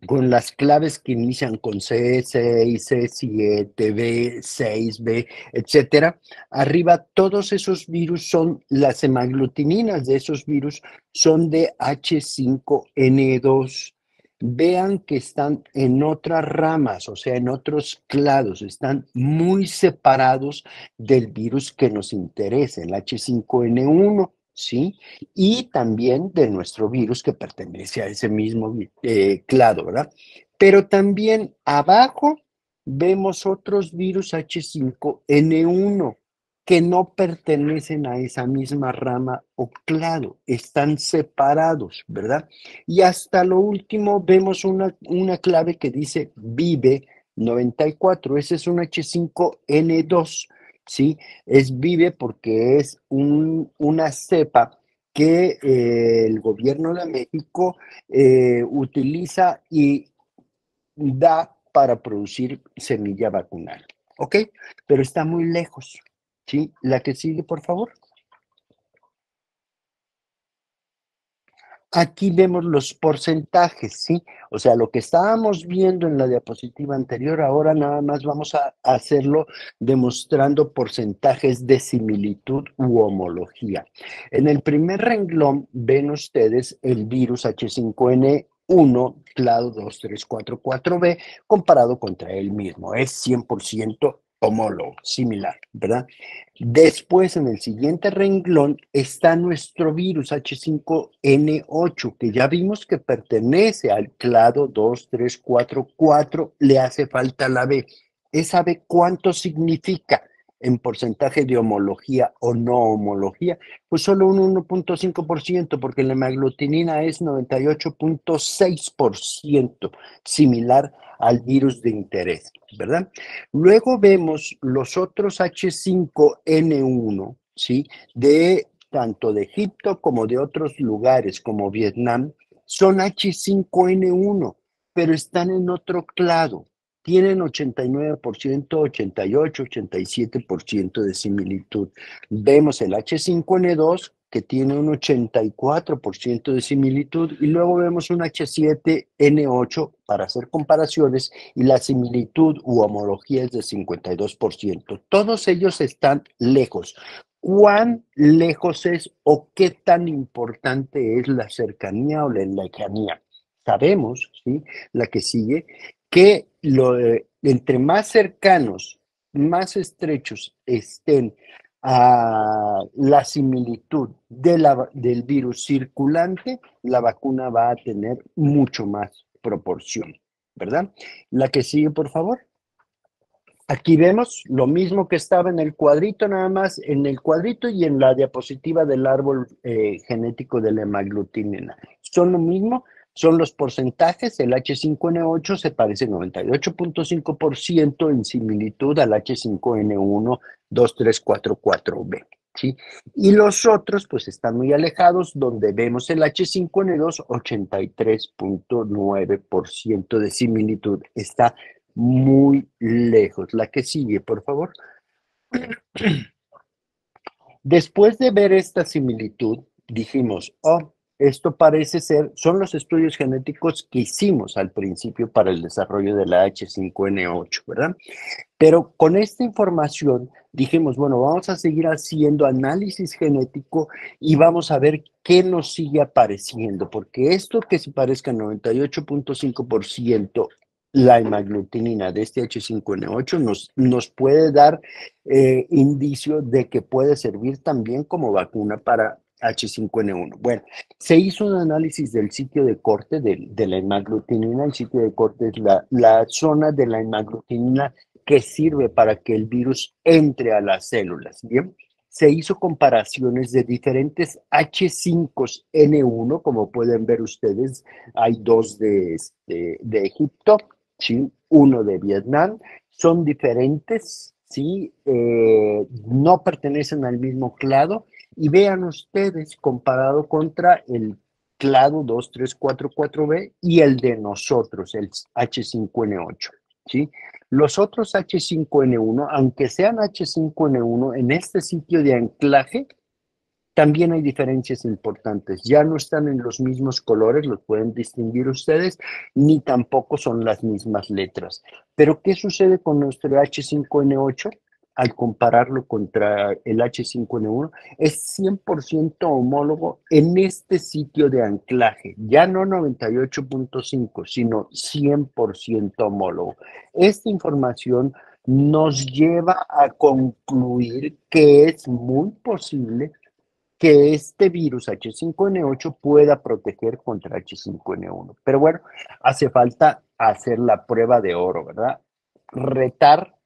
con las claves que inician con C6, C7, B6, B, etcétera. Arriba, todos esos virus son, las hemaglutininas de esos virus son de H5N2. Vean que están en otras ramas, o sea, en otros clados, están muy separados del virus que nos interesa, el H5N1, ¿sí? Y también de nuestro virus que pertenece a ese mismo clado, ¿verdad? Pero también abajo vemos otros virus H5N1 que no pertenecen a esa misma rama o clado, están separados, ¿verdad? Y hasta lo último vemos una clave que dice vive 94, ese es un H5N2, ¿sí? Es vive porque es una cepa que el gobierno de México utiliza y da para producir semilla vacunal, ¿ok? Pero está muy lejos, ¿sí? La que sigue, por favor. Aquí vemos los porcentajes, ¿sí? O sea, lo que estábamos viendo en la diapositiva anterior, ahora nada más vamos a hacerlo demostrando porcentajes de similitud u homología. En el primer renglón ven ustedes el virus H5N1, clado 2344B, comparado contra él mismo. Es 100% homólogo, similar, ¿verdad? Después, en el siguiente renglón, está nuestro virus H5N8, que ya vimos que pertenece al clado 2344, le hace falta la B. ¿Esa B cuánto significa en porcentaje de homología o no homología? Pues solo un 1.5%, porque la hemaglutinina es 98.6%, similar al virus de interés, ¿verdad? Luego vemos los otros H5N1, ¿sí? De tanto de Egipto como de otros lugares como Vietnam, son H5N1, pero están en otro clado. Tienen 89%, 88, 87% de similitud. Vemos el H5N2, que tiene un 84% de similitud, y luego vemos un H7N8 para hacer comparaciones, y la similitud u homología es de 52%. Todos ellos están lejos. ¿Cuán lejos es o qué tan importante es la cercanía o la lejanía? Sabemos, ¿sí? La que sigue, que entre más cercanos, más estrechos estén a la similitud del virus circulante, la vacuna va a tener mucho más proporción, ¿verdad? La que sigue, por favor. Aquí vemos lo mismo que estaba en el cuadrito, nada más en el cuadrito y en la diapositiva del árbol genético de la hemaglutinina. Son lo mismo, son los porcentajes. El H5N8 se parece 98.5% en similitud al H5N1 2344B. ¿Sí? Y los otros pues están muy alejados, donde vemos el H5N2 83.9% de similitud. Está muy lejos. La que sigue, por favor. Después de ver esta similitud, dijimos, oh, esto parece ser, son los estudios genéticos que hicimos al principio para el desarrollo de la H5N8, ¿verdad? Pero con esta información dijimos, bueno, vamos a seguir haciendo análisis genético y vamos a ver qué nos sigue apareciendo, porque esto que se parezca 98.5% la hemaglutinina de este H5N8 nos puede dar indicio de que puede servir también como vacuna para H5N1. Bueno, se hizo un análisis del sitio de corte de la hemaglutinina. El sitio de corte es la zona de la hemaglutinina que sirve para que el virus entre a las células, ¿bien? Se hizo comparaciones de diferentes H5N1, como pueden ver ustedes, hay dos de Egipto, ¿sí? Uno de Vietnam, son diferentes, ¿sí? No pertenecen al mismo clado, y vean ustedes comparado contra el clado 23444B y el de nosotros, el H5N8, ¿sí? Los otros H5N1, aunque sean H5N1, en este sitio de anclaje también hay diferencias importantes. Ya no están en los mismos colores, los pueden distinguir ustedes, ni tampoco son las mismas letras. Pero, ¿qué sucede con nuestro H5N8? Al compararlo contra el H5N1, es 100% homólogo en este sitio de anclaje, ya no 98.5, sino 100% homólogo. Esta información nos lleva a concluir que es muy posible que este virus H5N8 pueda proteger contra H5N1. Pero bueno, hace falta hacer la prueba de oro, ¿verdad? Retar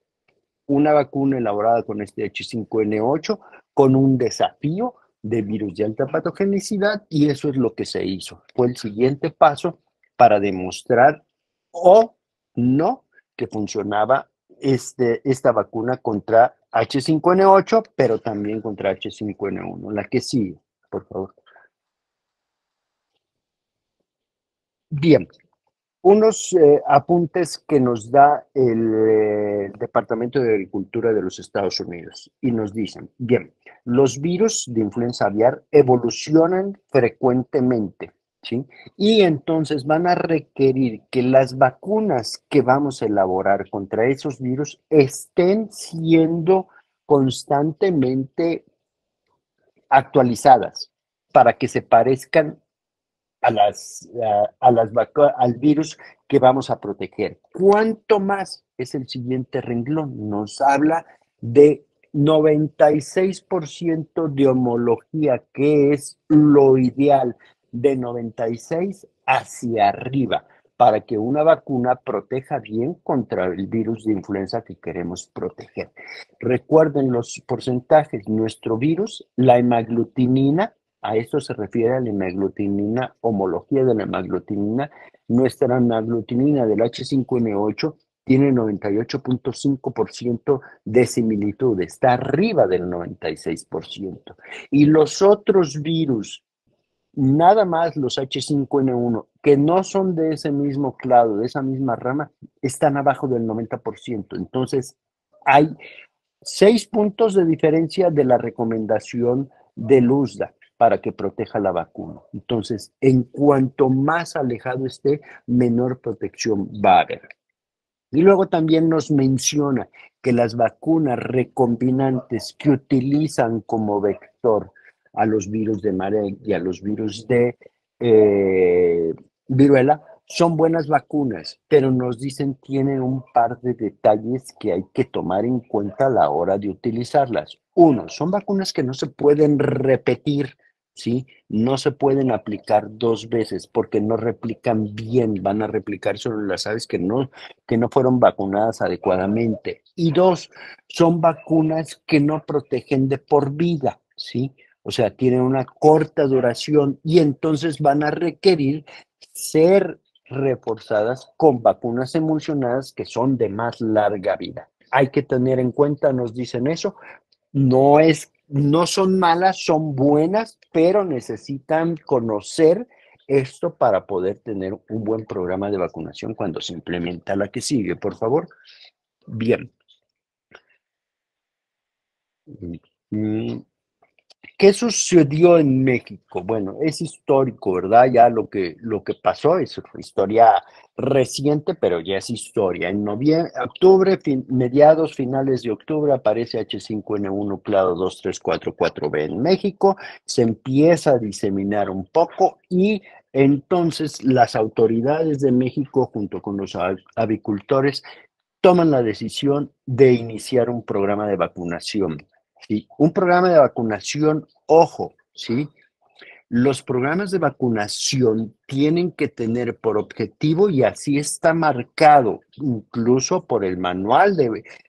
una vacuna elaborada con este H5N8 con un desafío de virus de alta patogenicidad, y eso es lo que se hizo. Fue el siguiente paso para demostrar o no que funcionaba esta vacuna contra H5N8, pero también contra H5N1. La que sigue, por favor. Bien, unos apuntes que nos da el Departamento de Agricultura de los Estados Unidos y nos dicen, bien, los virus de influenza aviar evolucionan frecuentemente, ¿sí? Y entonces van a requerir que las vacunas que vamos a elaborar contra esos virus estén siendo constantemente actualizadas para que se parezcan al virus que vamos a proteger. ¿Cuánto más? Es el siguiente renglón. Nos habla de 96% de homología, que es lo ideal, de 96 hacia arriba, para que una vacuna proteja bien contra el virus de influenza que queremos proteger. Recuerden los porcentajes. Nuestro virus, la hemaglutinina, a esto se refiere a la hemaglutinina, homología de la hemaglutinina. Nuestra hemaglutinina del H5N8 tiene 98.5% de similitud, está arriba del 96%. Y los otros virus, nada más los H5N1, que no son de ese mismo clado, de esa misma rama, están abajo del 90%. Entonces, hay 6 puntos de diferencia de la recomendación del USDA para que proteja la vacuna. Entonces, en cuanto más alejado esté, menor protección va a haber. Y luego también nos menciona que las vacunas recombinantes que utilizan como vector a los virus de Marek y a los virus de viruela son buenas vacunas, pero nos dicen tienen un par de detalles que hay que tomar en cuenta a la hora de utilizarlas. Uno, son vacunas que no se pueden repetir, ¿sí? No se pueden aplicar 2 veces porque no replican bien, van a replicar solo las aves que no fueron vacunadas adecuadamente. Y 2, son vacunas que no protegen de por vida, ¿sí? O sea, tienen una corta duración y entonces van a requerir ser reforzadas con vacunas emulsionadas que son de más larga vida. Hay que tener en cuenta, nos dicen eso, no son malas, son buenas, pero necesitan conocer esto para poder tener un buen programa de vacunación cuando se implementa. La que sigue, por favor. Bien. ¿Qué sucedió en México? Bueno, es histórico, ¿verdad? Ya lo que pasó es historia reciente, pero ya es historia. En octubre, mediados, finales de octubre, aparece H5N1 clado 23444B en México, se empieza a diseminar un poco y entonces las autoridades de México, junto con los avicultores, toman la decisión de iniciar un programa de vacunación. ¿Sí? Un programa de vacunación, ojo, ¿sí? Los programas de vacunación tienen que tener por objetivo, y así está marcado incluso por el manual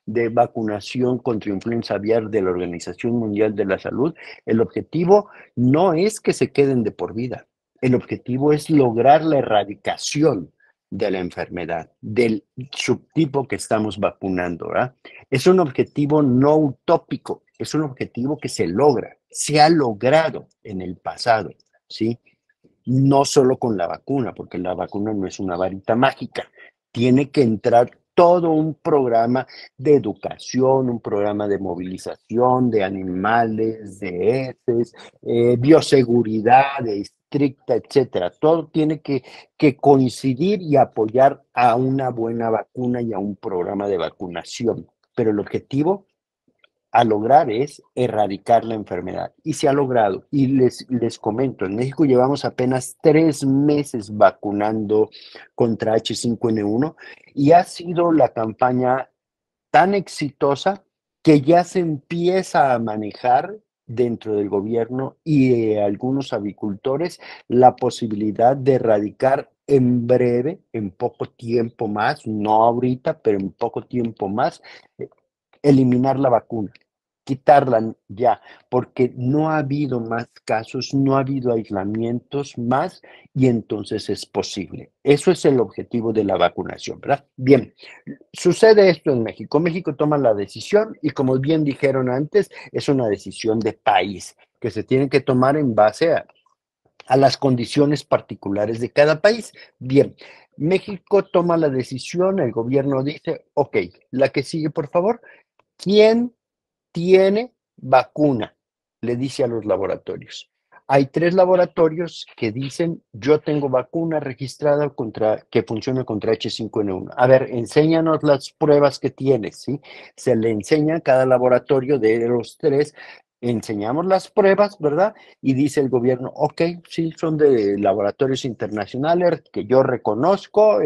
de vacunación contra influenza aviar de la Organización Mundial de la Salud, el objetivo no es que se queden de por vida, el objetivo es lograr la erradicación de la enfermedad, del subtipo que estamos vacunando, ¿verdad? Es un objetivo no utópico, es un objetivo que se logra, se ha logrado en el pasado, ¿sí? no solo con la vacuna, porque la vacuna no es una varita mágica. Tiene que entrar todo un programa de educación, un programa de movilización de animales, de heces, bioseguridad estricta, etcétera. Todo tiene que coincidir y apoyar a una buena vacuna y a un programa de vacunación. Pero el objetivo a lograr es erradicar la enfermedad. Y se ha logrado. Y les comento, en México llevamos apenas 3 meses vacunando contra H5N1 y ha sido la campaña tan exitosa que ya se empieza a manejar dentro del gobierno y algunos avicultores la posibilidad de erradicar en breve, en poco tiempo más, no ahorita, pero en poco tiempo más, eliminar la vacuna, quitarla ya, porque no ha habido más casos, no ha habido aislamientos más y entonces es posible. Eso es el objetivo de la vacunación, ¿verdad? Bien, sucede esto en México. México toma la decisión y como bien dijeron antes, es una decisión de país que se tiene que tomar en base a las condiciones particulares de cada país. Bien, México toma la decisión, el gobierno dice, ok, la que sigue, por favor. ¿Quién tiene vacuna? Le dice a los laboratorios. Hay 3 laboratorios que dicen, yo tengo vacuna registrada que funciona contra H5N1. A ver, enséñanos las pruebas que tienes, ¿sí? Se le enseña a cada laboratorio de los 3, enseñamos las pruebas, ¿verdad? Y dice el gobierno, ok, sí, son de laboratorios internacionales que yo reconozco,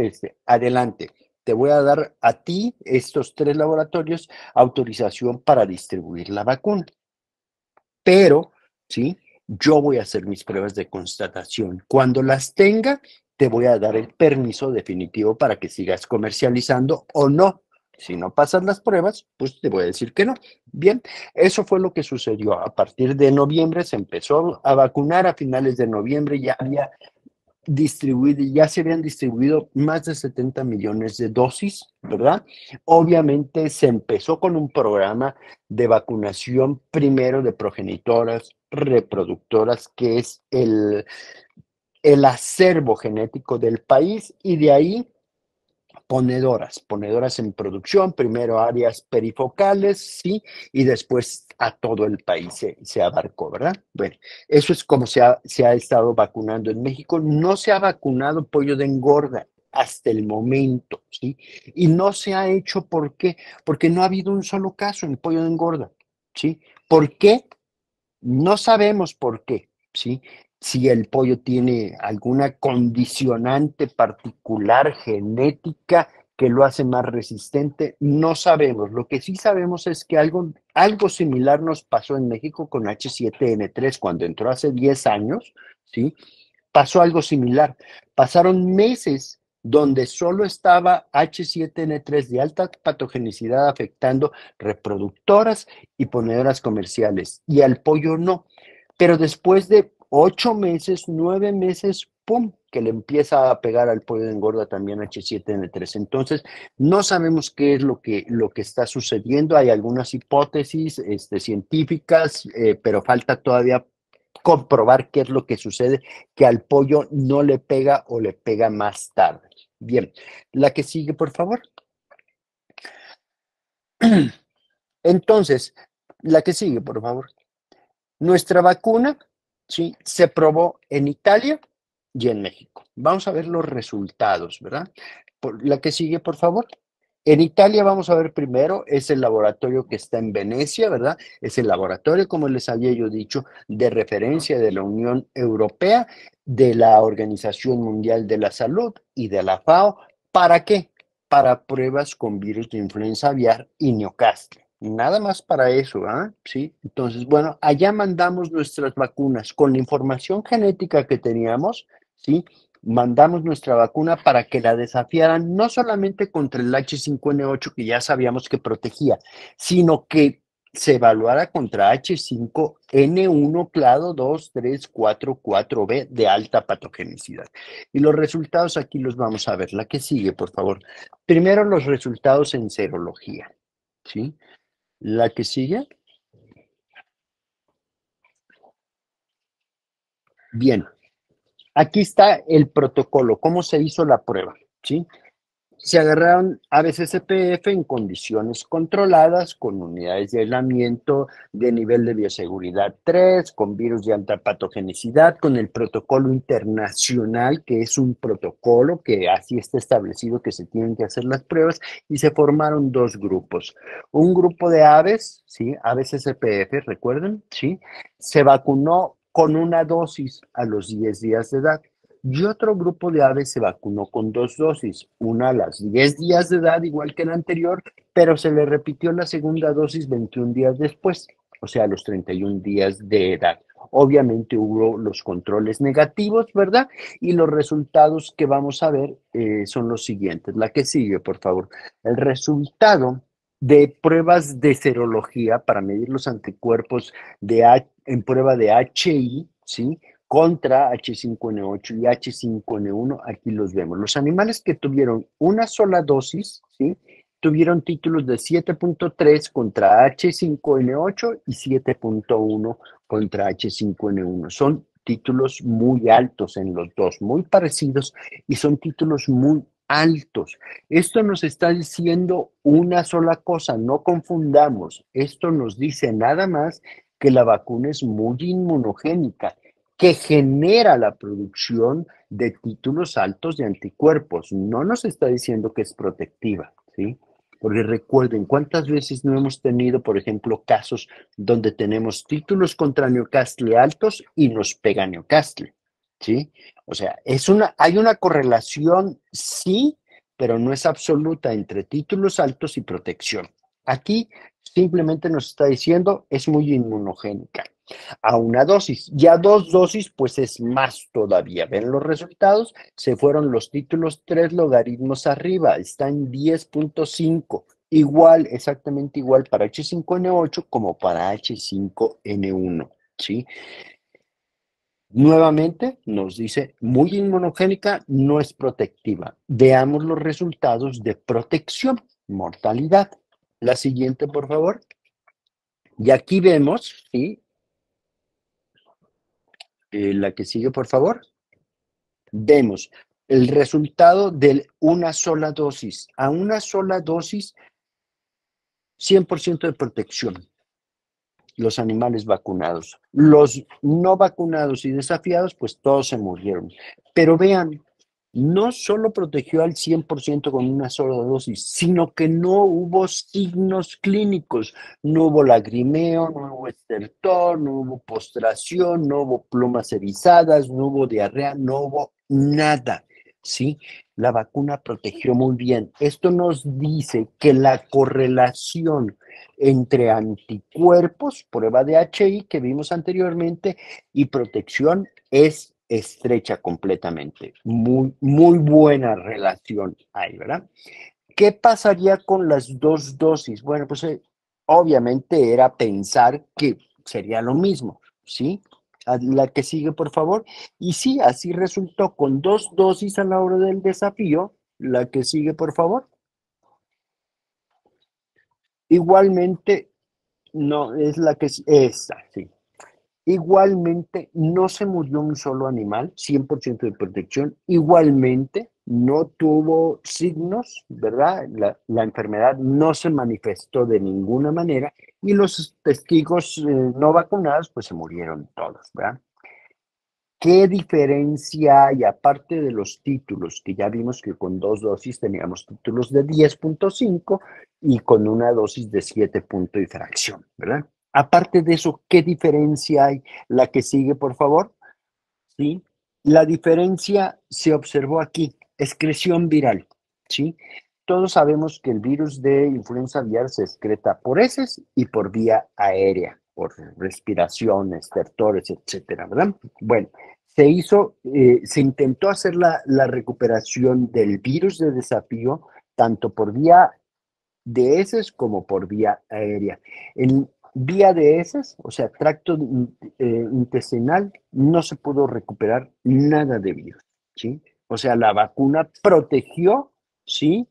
adelante. Te voy a dar a ti, estos 3 laboratorios, autorización para distribuir la vacuna. Pero, ¿sí? Yo voy a hacer mis pruebas de constatación. Cuando las tenga, te voy a dar el permiso definitivo para que sigas comercializando o no. Si no pasas las pruebas, pues te voy a decir que no. Bien, eso fue lo que sucedió. A partir de noviembre se empezó a vacunar, a finales de noviembre ya se habían distribuido más de 70 millones de dosis, ¿verdad? Obviamente se empezó con un programa de vacunación primero de progenitoras, reproductoras, que es el acervo genético del país, y de ahí ponedoras en producción, primero áreas perifocales, sí, y después a todo el país se abarcó, ¿verdad? Bueno, eso es como se ha estado vacunando en México. No se ha vacunado pollo de engorda hasta el momento, ¿sí? Y no se ha hecho, ¿por qué? Porque no ha habido un solo caso en pollo de engorda, ¿sí? ¿Por qué? No sabemos por qué, ¿sí? Si el pollo tiene alguna condicionante particular genética que lo hace más resistente, no sabemos. Lo que sí sabemos es que algo similar nos pasó en México con H7N3 cuando entró hace 10 años, ¿sí? Pasó algo similar. Pasaron meses donde solo estaba H7N3 de alta patogenicidad afectando reproductoras y ponedoras comerciales, y al pollo no. Pero después de 8 meses, 9 meses, ¡pum!, que le empieza a pegar al pollo de engorda también H7N3. Entonces, no sabemos qué es lo que está sucediendo. Hay algunas hipótesis científicas, pero falta todavía comprobar qué es lo que sucede, que al pollo no le pega o le pega más tarde. Bien, la que sigue, por favor. Entonces, la que sigue, por favor. Nuestra vacuna, ¿sí?, se probó en Italia y en México. Vamos a ver los resultados, ¿verdad? La que sigue, por favor. En Italia vamos a ver primero, es el laboratorio que está en Venecia, ¿verdad? Es el laboratorio, como les había yo dicho, de referencia de la Unión Europea, de la Organización Mundial de la Salud y de la FAO. ¿Para qué? Para pruebas con virus de influenza aviar y Newcastle. Nada más para eso, ¿ah? Sí. Entonces, bueno, allá mandamos nuestras vacunas con la información genética que teníamos, ¿sí? Mandamos nuestra vacuna para que la desafiaran no solamente contra el H5N8 que ya sabíamos que protegía, sino que se evaluara contra H5N1 clado 2, 3, 4, 4B de alta patogenicidad. Y los resultados aquí los vamos a ver. La que sigue, por favor. Primero los resultados en serología, ¿sí? La que sigue. Bien. Aquí está el protocolo, cómo se hizo la prueba, ¿sí? Se agarraron aves SPF en condiciones controladas, con unidades de aislamiento de nivel de bioseguridad 3, con virus de alta patogenicidad, con el protocolo internacional, que es un protocolo que así está establecido que se tienen que hacer las pruebas, y se formaron dos grupos. Un grupo de aves, ¿sí? Aves SPF, recuerden, ¿sí? Se vacunó con una dosis a los 10 días de edad. Y otro grupo de aves se vacunó con dos dosis, una a las 10 días de edad, igual que la anterior, pero se le repitió la segunda dosis 21 días después, o sea, a los 31 días de edad. Obviamente hubo los controles negativos, ¿verdad? Y los resultados que vamos a ver son los siguientes. La que sigue, por favor. El resultado de pruebas de serología para medir los anticuerpos en prueba de HI, ¿sí? Contra H5N8 y H5N1, aquí los vemos. Los animales que tuvieron una sola dosis, ¿sí? Tuvieron títulos de 7.3 contra H5N8 y 7.1 contra H5N1. Son títulos muy altos en los dos, muy parecidos, y son títulos muy altos. Esto nos está diciendo una sola cosa, no confundamos. Esto nos dice nada más que la vacuna es muy inmunogénica, que genera la producción de títulos altos de anticuerpos. No nos está diciendo que es protectiva, ¿sí? Porque recuerden, ¿cuántas veces no hemos tenido, por ejemplo, casos donde tenemos títulos contra Newcastle altos y nos pega Newcastle, ¿sí? O sea, hay una correlación, sí, pero no es absoluta entre títulos altos y protección. Aquí simplemente nos está diciendo es muy inmunogénica. A una dosis, ya dos dosis, pues es más todavía. Ven los resultados, se fueron los títulos 3 logaritmos arriba, está en 10.5, igual, exactamente igual para H5N8 como para H5N1, ¿sí? Nuevamente nos dice, muy inmunogénica, no es protectiva. Veamos los resultados de protección, mortalidad. La siguiente, por favor. Y aquí vemos, ¿sí? La que sigue, por favor. Vemos el resultado de una sola dosis. A una sola dosis, 100% de protección. Los animales vacunados. Los no vacunados y desafiados, pues todos se murieron. Pero vean, no solo protegió al 100% con una sola dosis, sino que no hubo signos clínicos. No hubo lagrimeo, no hubo estertor, no hubo postración, no hubo plumas erizadas, no hubo diarrea, no hubo nada. ¿Sí? La vacuna protegió muy bien. Esto nos dice que la correlación entre anticuerpos, prueba de HI que vimos anteriormente, y protección es estrecha completamente. Muy, muy buena relación hay, ¿verdad? ¿Qué pasaría con las dos dosis? Bueno, pues obviamente era pensar que sería lo mismo, ¿sí? La que sigue, por favor. Y sí, así resultó con dos dosis a la hora del desafío. La que sigue, por favor. Igualmente, no, es la que es esa, sí. Igualmente, no se murió un solo animal, 100% de protección. Igualmente, no tuvo signos, ¿verdad? La enfermedad no se manifestó de ninguna manera y los testigos no vacunados, pues se murieron todos, ¿verdad? ¿Qué diferencia hay, aparte de los títulos, que ya vimos que con dos dosis teníamos títulos de 10.5 y con una dosis de 7 punto y fracción, ¿verdad? Aparte de eso, ¿qué diferencia hay? La que sigue, por favor. ¿Sí? La diferencia se observó aquí, excreción viral, ¿sí? Todos sabemos que el virus de influenza aviar se excreta por heces y por vía aérea, por respiración, estertores, etcétera, ¿verdad? Bueno, se intentó hacer la recuperación del virus de desafío tanto por vía de heces como por vía aérea. En vía de heces, o sea, tracto intestinal, no se pudo recuperar nada de virus, ¿sí? O sea, la vacuna protegió, ¿sí?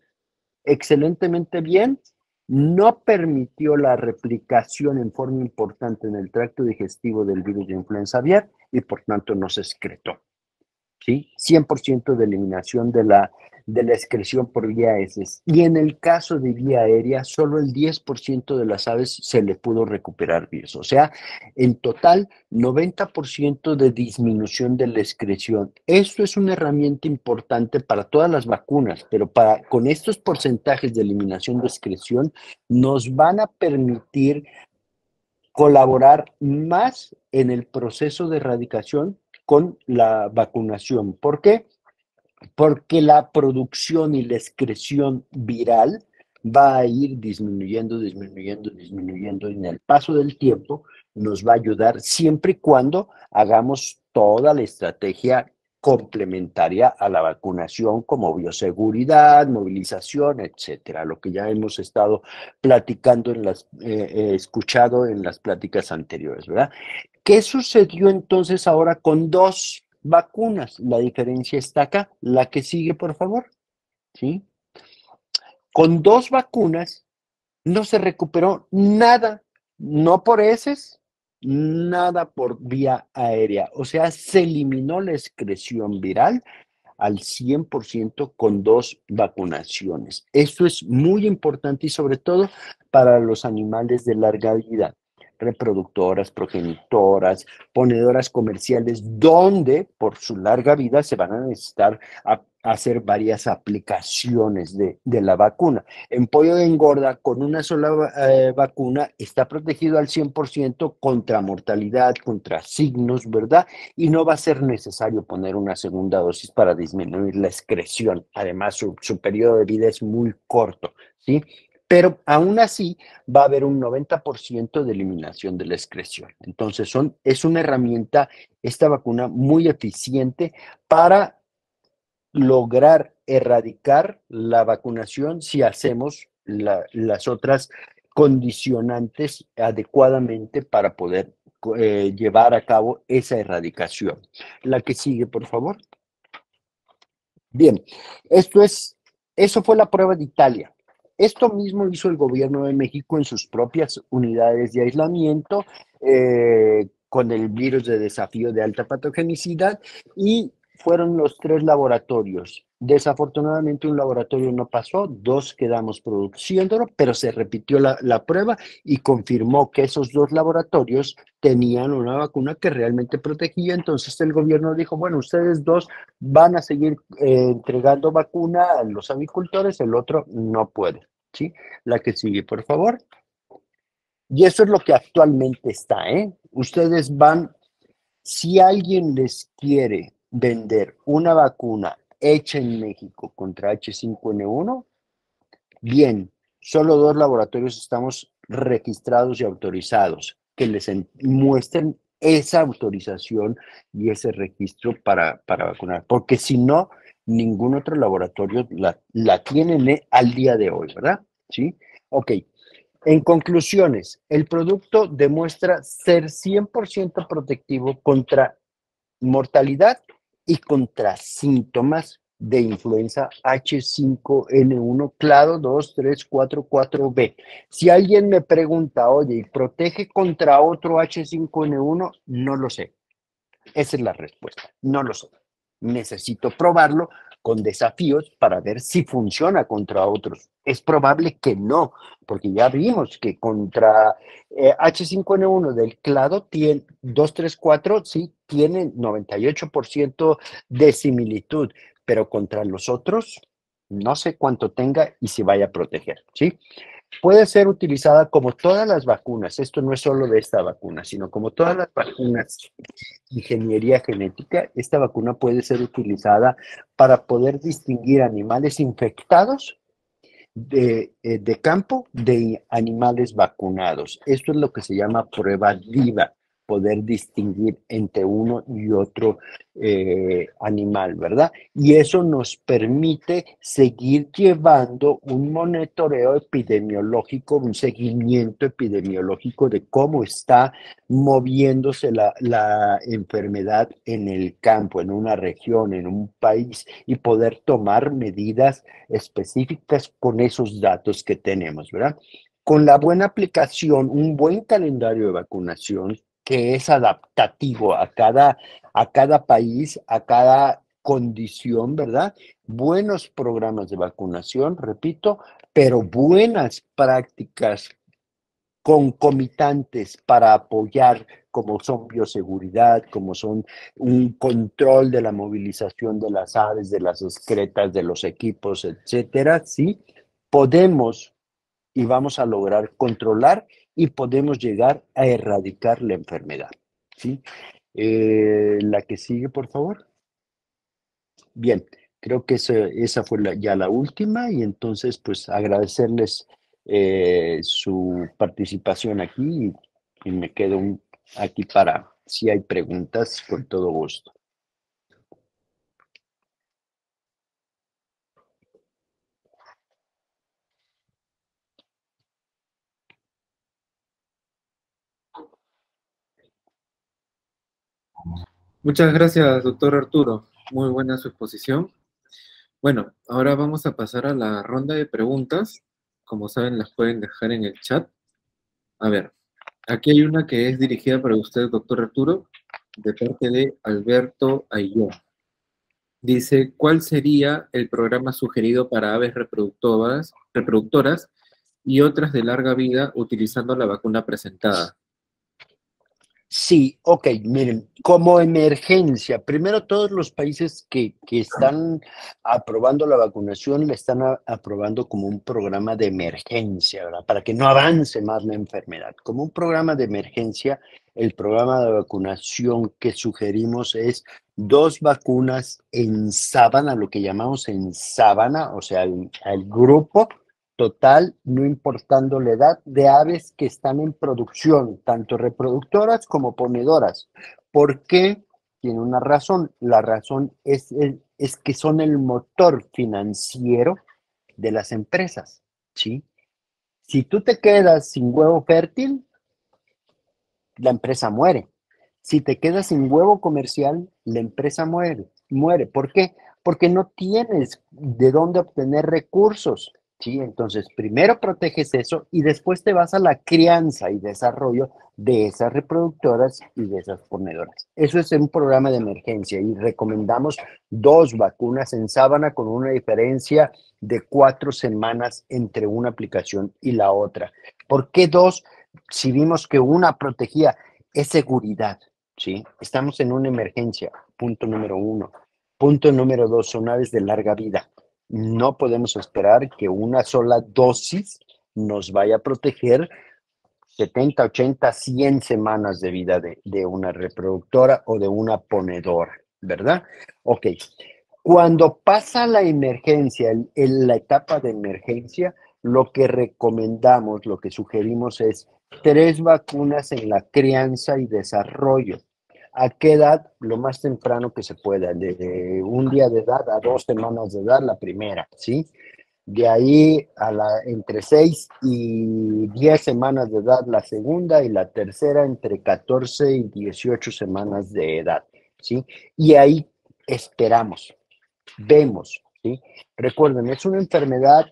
Excelentemente bien, no permitió la replicación en forma importante en el tracto digestivo del virus de influenza aviar y por tanto no se excretó. ¿sí? 100% de eliminación de la excreción por vía heces. Y en el caso de vía aérea, solo el 10% de las aves se le pudo recuperar virus. O sea, en total, 90% de disminución de la excreción. Esto es una herramienta importante para todas las vacunas, pero con estos porcentajes de eliminación de excreción nos van a permitir colaborar más en el proceso de erradicación con la vacunación. ¿Por qué? Porque la producción y la excreción viral va a ir disminuyendo, disminuyendo, disminuyendo. Y en el paso del tiempo nos va a ayudar siempre y cuando hagamos toda la estrategia complementaria a la vacunación como bioseguridad, movilización, etcétera, lo que ya hemos estado platicando escuchado en las pláticas anteriores, ¿verdad? ¿Qué sucedió entonces ahora con dos vacunas? La diferencia está acá. La que sigue, por favor. ¿Sí? Con dos vacunas no se recuperó nada, no por heces, nada por vía aérea. O sea, se eliminó la excreción viral al 100% con dos vacunaciones. Esto es muy importante y sobre todo para los animales de larga vida, reproductoras, progenitoras, ponedoras comerciales, donde por su larga vida se van a necesitar hacer varias aplicaciones de la vacuna. En pollo de engorda, con una sola vacuna, está protegido al 100% contra mortalidad, contra signos, ¿verdad? Y no va a ser necesario poner una segunda dosis para disminuir la excreción. Además, su periodo de vida es muy corto, ¿sí? Pero aún así va a haber un 90% de eliminación de la excreción. Entonces, es una herramienta, esta vacuna, muy eficiente para lograr erradicar la vacunación si hacemos las otras condicionantes adecuadamente para poder llevar a cabo esa erradicación. La que sigue, por favor. Bien, eso fue la prueba de Italia. Esto mismo hizo el gobierno de México en sus propias unidades de aislamiento con el virus de desafío de alta patogenicidad y fueron los 3 laboratorios. Desafortunadamente un laboratorio no pasó, 2 quedamos produciéndolo, pero se repitió la prueba y confirmó que esos 2 laboratorios tenían una vacuna que realmente protegía. Entonces el gobierno dijo, bueno, ustedes 2 van a seguir entregando vacuna a los avicultores, el otro no puede, ¿sí? La que sigue, por favor. Y eso es lo que actualmente está, ¿eh? Ustedes si alguien les quiere vender una vacuna hecha en México contra H5N1, bien, solo 2 laboratorios estamos registrados y autorizados que les muestren esa autorización y ese registro para vacunar, porque si no, ningún otro laboratorio la tiene al día de hoy, ¿verdad? ¿Sí? Ok. En conclusiones, el producto demuestra ser 100% protectivo contra mortalidad y contra síntomas de influenza H5N1 clado 23444B. Si alguien me pregunta, oye, ¿y protege contra otro H5N1? No lo sé. Esa es la respuesta. No lo sé. Necesito probarlo con desafíos para ver si funciona contra otros. Es probable que no, porque ya vimos que contra H5N1 del clado 234 sí tiene 98% de similitud, pero contra los otros no sé cuánto tenga y si vaya a proteger, ¿sí? Puede ser utilizada como todas las vacunas, esto no es solo de esta vacuna, sino como todas las vacunas ingeniería genética, esta vacuna puede ser utilizada para poder distinguir animales infectados de campo de animales vacunados. Esto es lo que se llama prueba viva, poder distinguir entre uno y otro animal, ¿verdad? Y eso nos permite seguir llevando un monitoreo epidemiológico, un seguimiento epidemiológico de cómo está moviéndose la enfermedad en el campo, en una región, en un país, y poder tomar medidas específicas con esos datos que tenemos, ¿verdad? Con la buena aplicación, un buen calendario de vacunación que es adaptativo a cada país, a cada condición, ¿verdad? Buenos programas de vacunación, repito, pero buenas prácticas concomitantes para apoyar, como son bioseguridad, como son un control de la movilización de las aves, de las excretas, de los equipos, etcétera, ¿sí? Podemos y vamos a lograr controlar y podemos llegar a erradicar la enfermedad, ¿sí? La que sigue, por favor. Bien, creo que esa fue ya la última y entonces pues agradecerles su participación aquí y me quedo aquí para si hay preguntas, con todo gusto. Muchas gracias, doctor Arturo. Muy buena su exposición. Bueno, ahora vamos a pasar a la ronda de preguntas. Como saben, las pueden dejar en el chat. A ver, aquí hay una que es dirigida para usted, doctor Arturo, de parte de Alberto Ayllón. Dice, ¿cuál sería el programa sugerido para aves reproductoras y otras de larga vida utilizando la vacuna presentada? Sí, ok, miren, como emergencia, primero todos los países que están aprobando la vacunación la están aprobando como un programa de emergencia, ¿verdad? Para que no avance más la enfermedad. Como un programa de emergencia, el programa de vacunación que sugerimos es 2 vacunas en sábana, lo que llamamos en sábana, o sea, al grupo total, no importando la edad, de aves que están en producción, tanto reproductoras como ponedoras. ¿Por qué? Tiene una razón. La razón es que son el motor financiero de las empresas, ¿sí? Si tú te quedas sin huevo fértil, la empresa muere. Si te quedas sin huevo comercial, la empresa muere. ¿Por qué? Porque no tienes de dónde obtener recursos. ¿Sí? Entonces, primero proteges eso y después te vas a la crianza y desarrollo de esas reproductoras y de esas ponedoras. Eso es un programa de emergencia y recomendamos 2 vacunas en sábana con una diferencia de 4 semanas entre una aplicación y la otra. ¿Por qué 2? Si vimos que una protegía, es seguridad, ¿sí? Estamos en una emergencia, punto número 1. Punto número 2, son aves de larga vida. No podemos esperar que una sola dosis nos vaya a proteger 70, 80, 100 semanas de vida de una reproductora o de una ponedora, ¿verdad? Ok. Cuando pasa la emergencia, en la etapa de emergencia, lo que recomendamos, lo que sugerimos es 3 vacunas en la crianza y desarrollo. ¿A qué edad? Lo más temprano que se pueda, desde un día de edad a 2 semanas de edad, la primera, ¿sí? De ahí entre 6 y 10 semanas de edad la segunda y la tercera entre 14 y 18 semanas de edad, ¿sí? Y ahí esperamos, vemos, ¿sí? Recuerden, es una enfermedad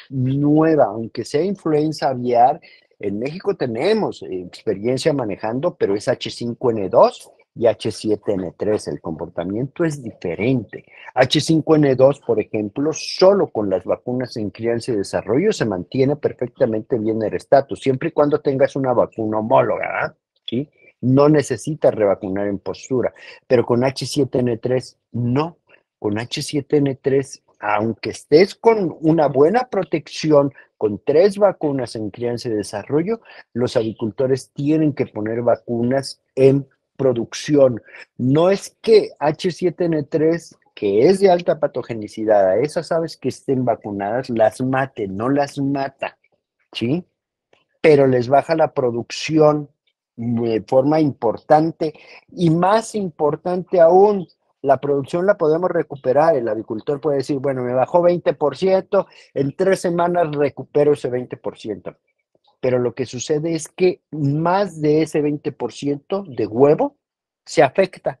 nueva, aunque sea influenza aviar. En México tenemos experiencia manejando, pero es H5N2 y H7N3. El comportamiento es diferente. H5N2, por ejemplo, solo con las vacunas en crianza y desarrollo se mantiene perfectamente bien el estatus, siempre y cuando tengas una vacuna homóloga, ¿sí? No necesitas revacunar en postura, pero con H7N3 no. Con H7N3, aunque estés con una buena protección, con 3 vacunas en crianza y desarrollo, los avicultores tienen que poner vacunas en producción. No es que H7N3, que es de alta patogenicidad, a esas aves que estén vacunadas, las mate, no las mata, ¿sí? Pero les baja la producción de forma importante y más importante aún, la producción la podemos recuperar. El avicultor puede decir, bueno, me bajó 20%, en 3 semanas recupero ese 20%. Pero lo que sucede es que más de ese 20% de huevo se afecta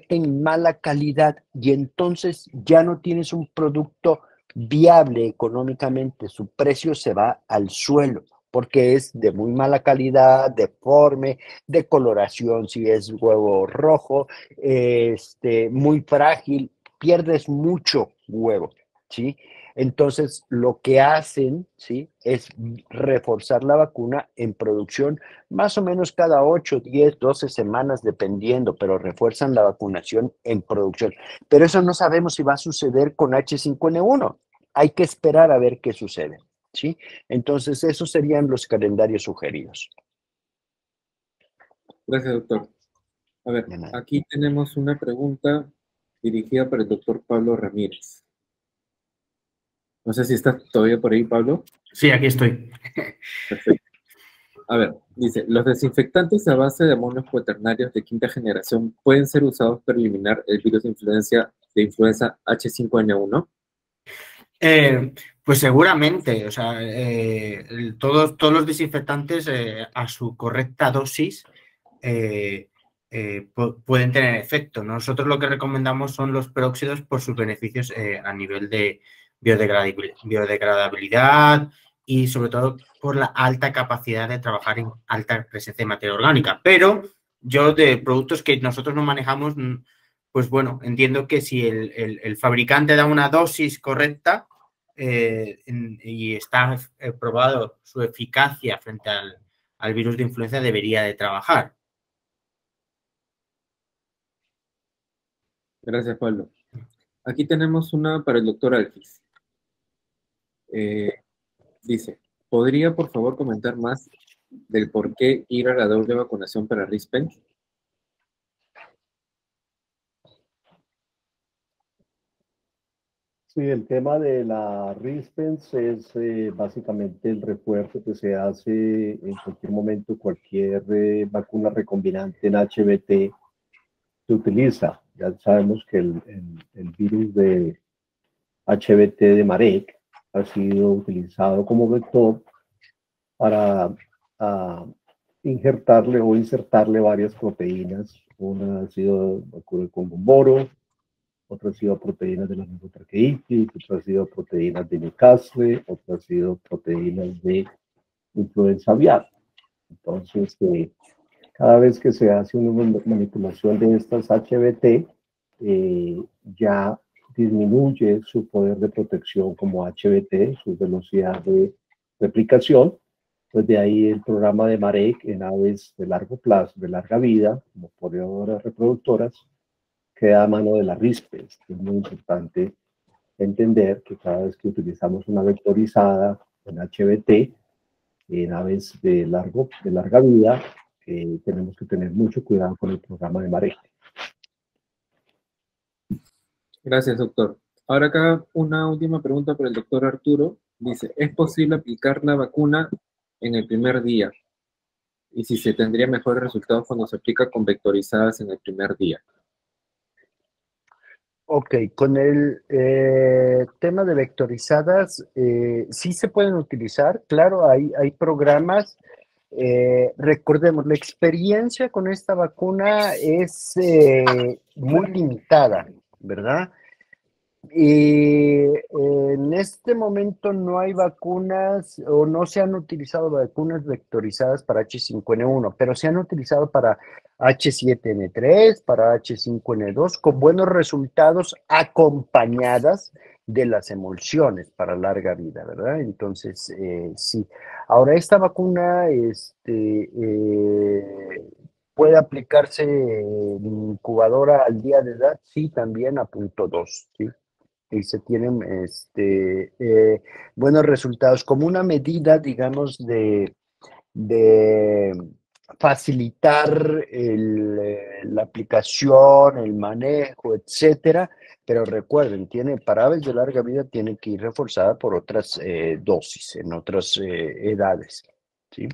en mala calidad y entonces ya no tienes un producto viable económicamente, su precio se va al suelo porque es de muy mala calidad, deforme, de coloración, si es huevo rojo, muy frágil, pierdes mucho huevo, ¿sí? Entonces, lo que hacen, ¿sí? Es reforzar la vacuna en producción más o menos cada 8, 10, 12 semanas, dependiendo, pero refuerzan la vacunación en producción. Pero eso no sabemos si va a suceder con H5N1. Hay que esperar a ver qué sucede, ¿sí? Entonces, esos serían los calendarios sugeridos. Gracias, doctor. A ver, De nada. aquí tenemos una pregunta dirigida para el doctor Pablo Ramírez. No sé si estás todavía por ahí, Pablo. Sí, aquí estoy. Perfecto. A ver, dice, ¿los desinfectantes a base de amonios cuaternarios de quinta generación pueden ser usados para eliminar el virus de influenza H5N1? Pues seguramente, o sea, todos los desinfectantes a su correcta dosis pueden tener efecto. Nosotros lo que recomendamos son los peróxidos por sus beneficios a nivel de biodegradabilidad y sobre todo por la alta capacidad de trabajar en alta presencia de materia orgánica. Pero yo de productos que nosotros no manejamos, pues bueno, entiendo que si el fabricante da una dosis correcta y está probado su eficacia frente al virus de influenza, debería de trabajar. Gracias, Pablo. Aquí tenemos una para el doctor Alquis. Dice, ¿podría por favor comentar más del por qué ir a la doble vacunación para RISPEN? Sí, el tema de la RISPENS es básicamente el refuerzo que se hace en cualquier momento, cualquier vacuna recombinante en HBT se utiliza. Ya sabemos que el virus de HBT de Marek ha sido utilizado como vector para injertarle o insertarle varias proteínas. Una ha sido vacuna con Gumboro, otra ha sido proteínas de la neurotraqueitis, otra ha sido proteínas de Newcastle, otra ha sido proteínas de influenza aviar. Entonces, cada vez que se hace una manipulación de estas HBT, ya disminuye su poder de protección como HBT, su velocidad de replicación. Pues de ahí el programa de Marek en aves de largo plazo, de larga vida, como ponedoras reproductoras, queda a mano de la RISPENS. Es muy importante entender que cada vez que utilizamos una vectorizada en HBT, en aves de larga vida, tenemos que tener mucho cuidado con el programa de Marek. Gracias, doctor. Ahora acá una última pregunta para el doctor Arturo. Dice, ¿es posible aplicar la vacuna en el primer día? Y si se tendría mejores resultados cuando se aplica con vectorizadas en el primer día. Ok, con el tema de vectorizadas, sí se pueden utilizar, claro, hay programas. Recordemos, la experiencia con esta vacuna es muy limitada, ¿verdad? Y en este momento no hay vacunas o no se han utilizado vacunas vectorizadas para H5N1, pero se han utilizado para H7N3, para H5N2, con buenos resultados acompañadas de las emulsiones para larga vida, ¿verdad? Entonces, sí. Ahora, esta vacuna puede aplicarse en incubadora al día de edad, sí, también a .2, ¿sí? Y se tienen buenos resultados como una medida, digamos, de facilitar la aplicación, el manejo, etcétera. Pero recuerden, para aves de larga vida tiene que ir reforzada por otras dosis, en otras edades, ¿sí?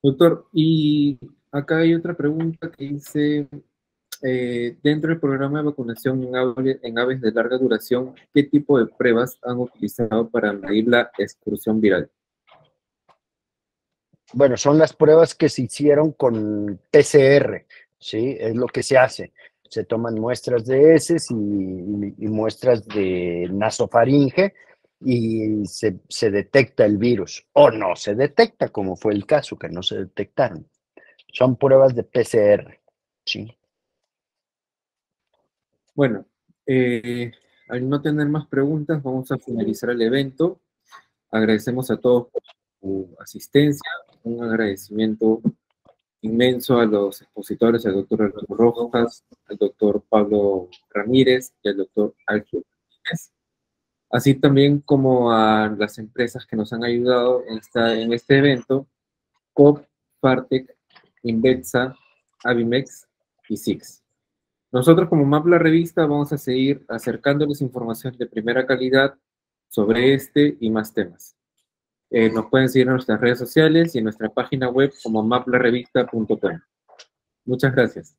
Doctor, y acá hay otra pregunta que dice, dentro del programa de vacunación en aves de larga duración, ¿qué tipo de pruebas han utilizado para medir la excursión viral? Bueno, son las pruebas que se hicieron con PCR, ¿sí? Es lo que se hace. Se toman muestras de heces y muestras de nasofaringe y se detecta el virus. O no se detecta, como fue el caso, que no se detectaron. Son pruebas de PCR, ¿sí? Bueno, Al no tener más preguntas, vamos a finalizar el evento. Agradecemos a todos por su asistencia. Un agradecimiento inmenso a los expositores, al doctor Alberto Rojas, al doctor Pablo Ramírez y al doctor Alfredo Martínez, así también como a las empresas que nos han ayudado en este evento: COP, Fartec, Invetsa, Avimex y SIX. Nosotros como MAP La Revista vamos a seguir acercándoles información de primera calidad sobre este y más temas. Nos pueden seguir en nuestras redes sociales y en nuestra página web como maplarevista.com. Muchas gracias.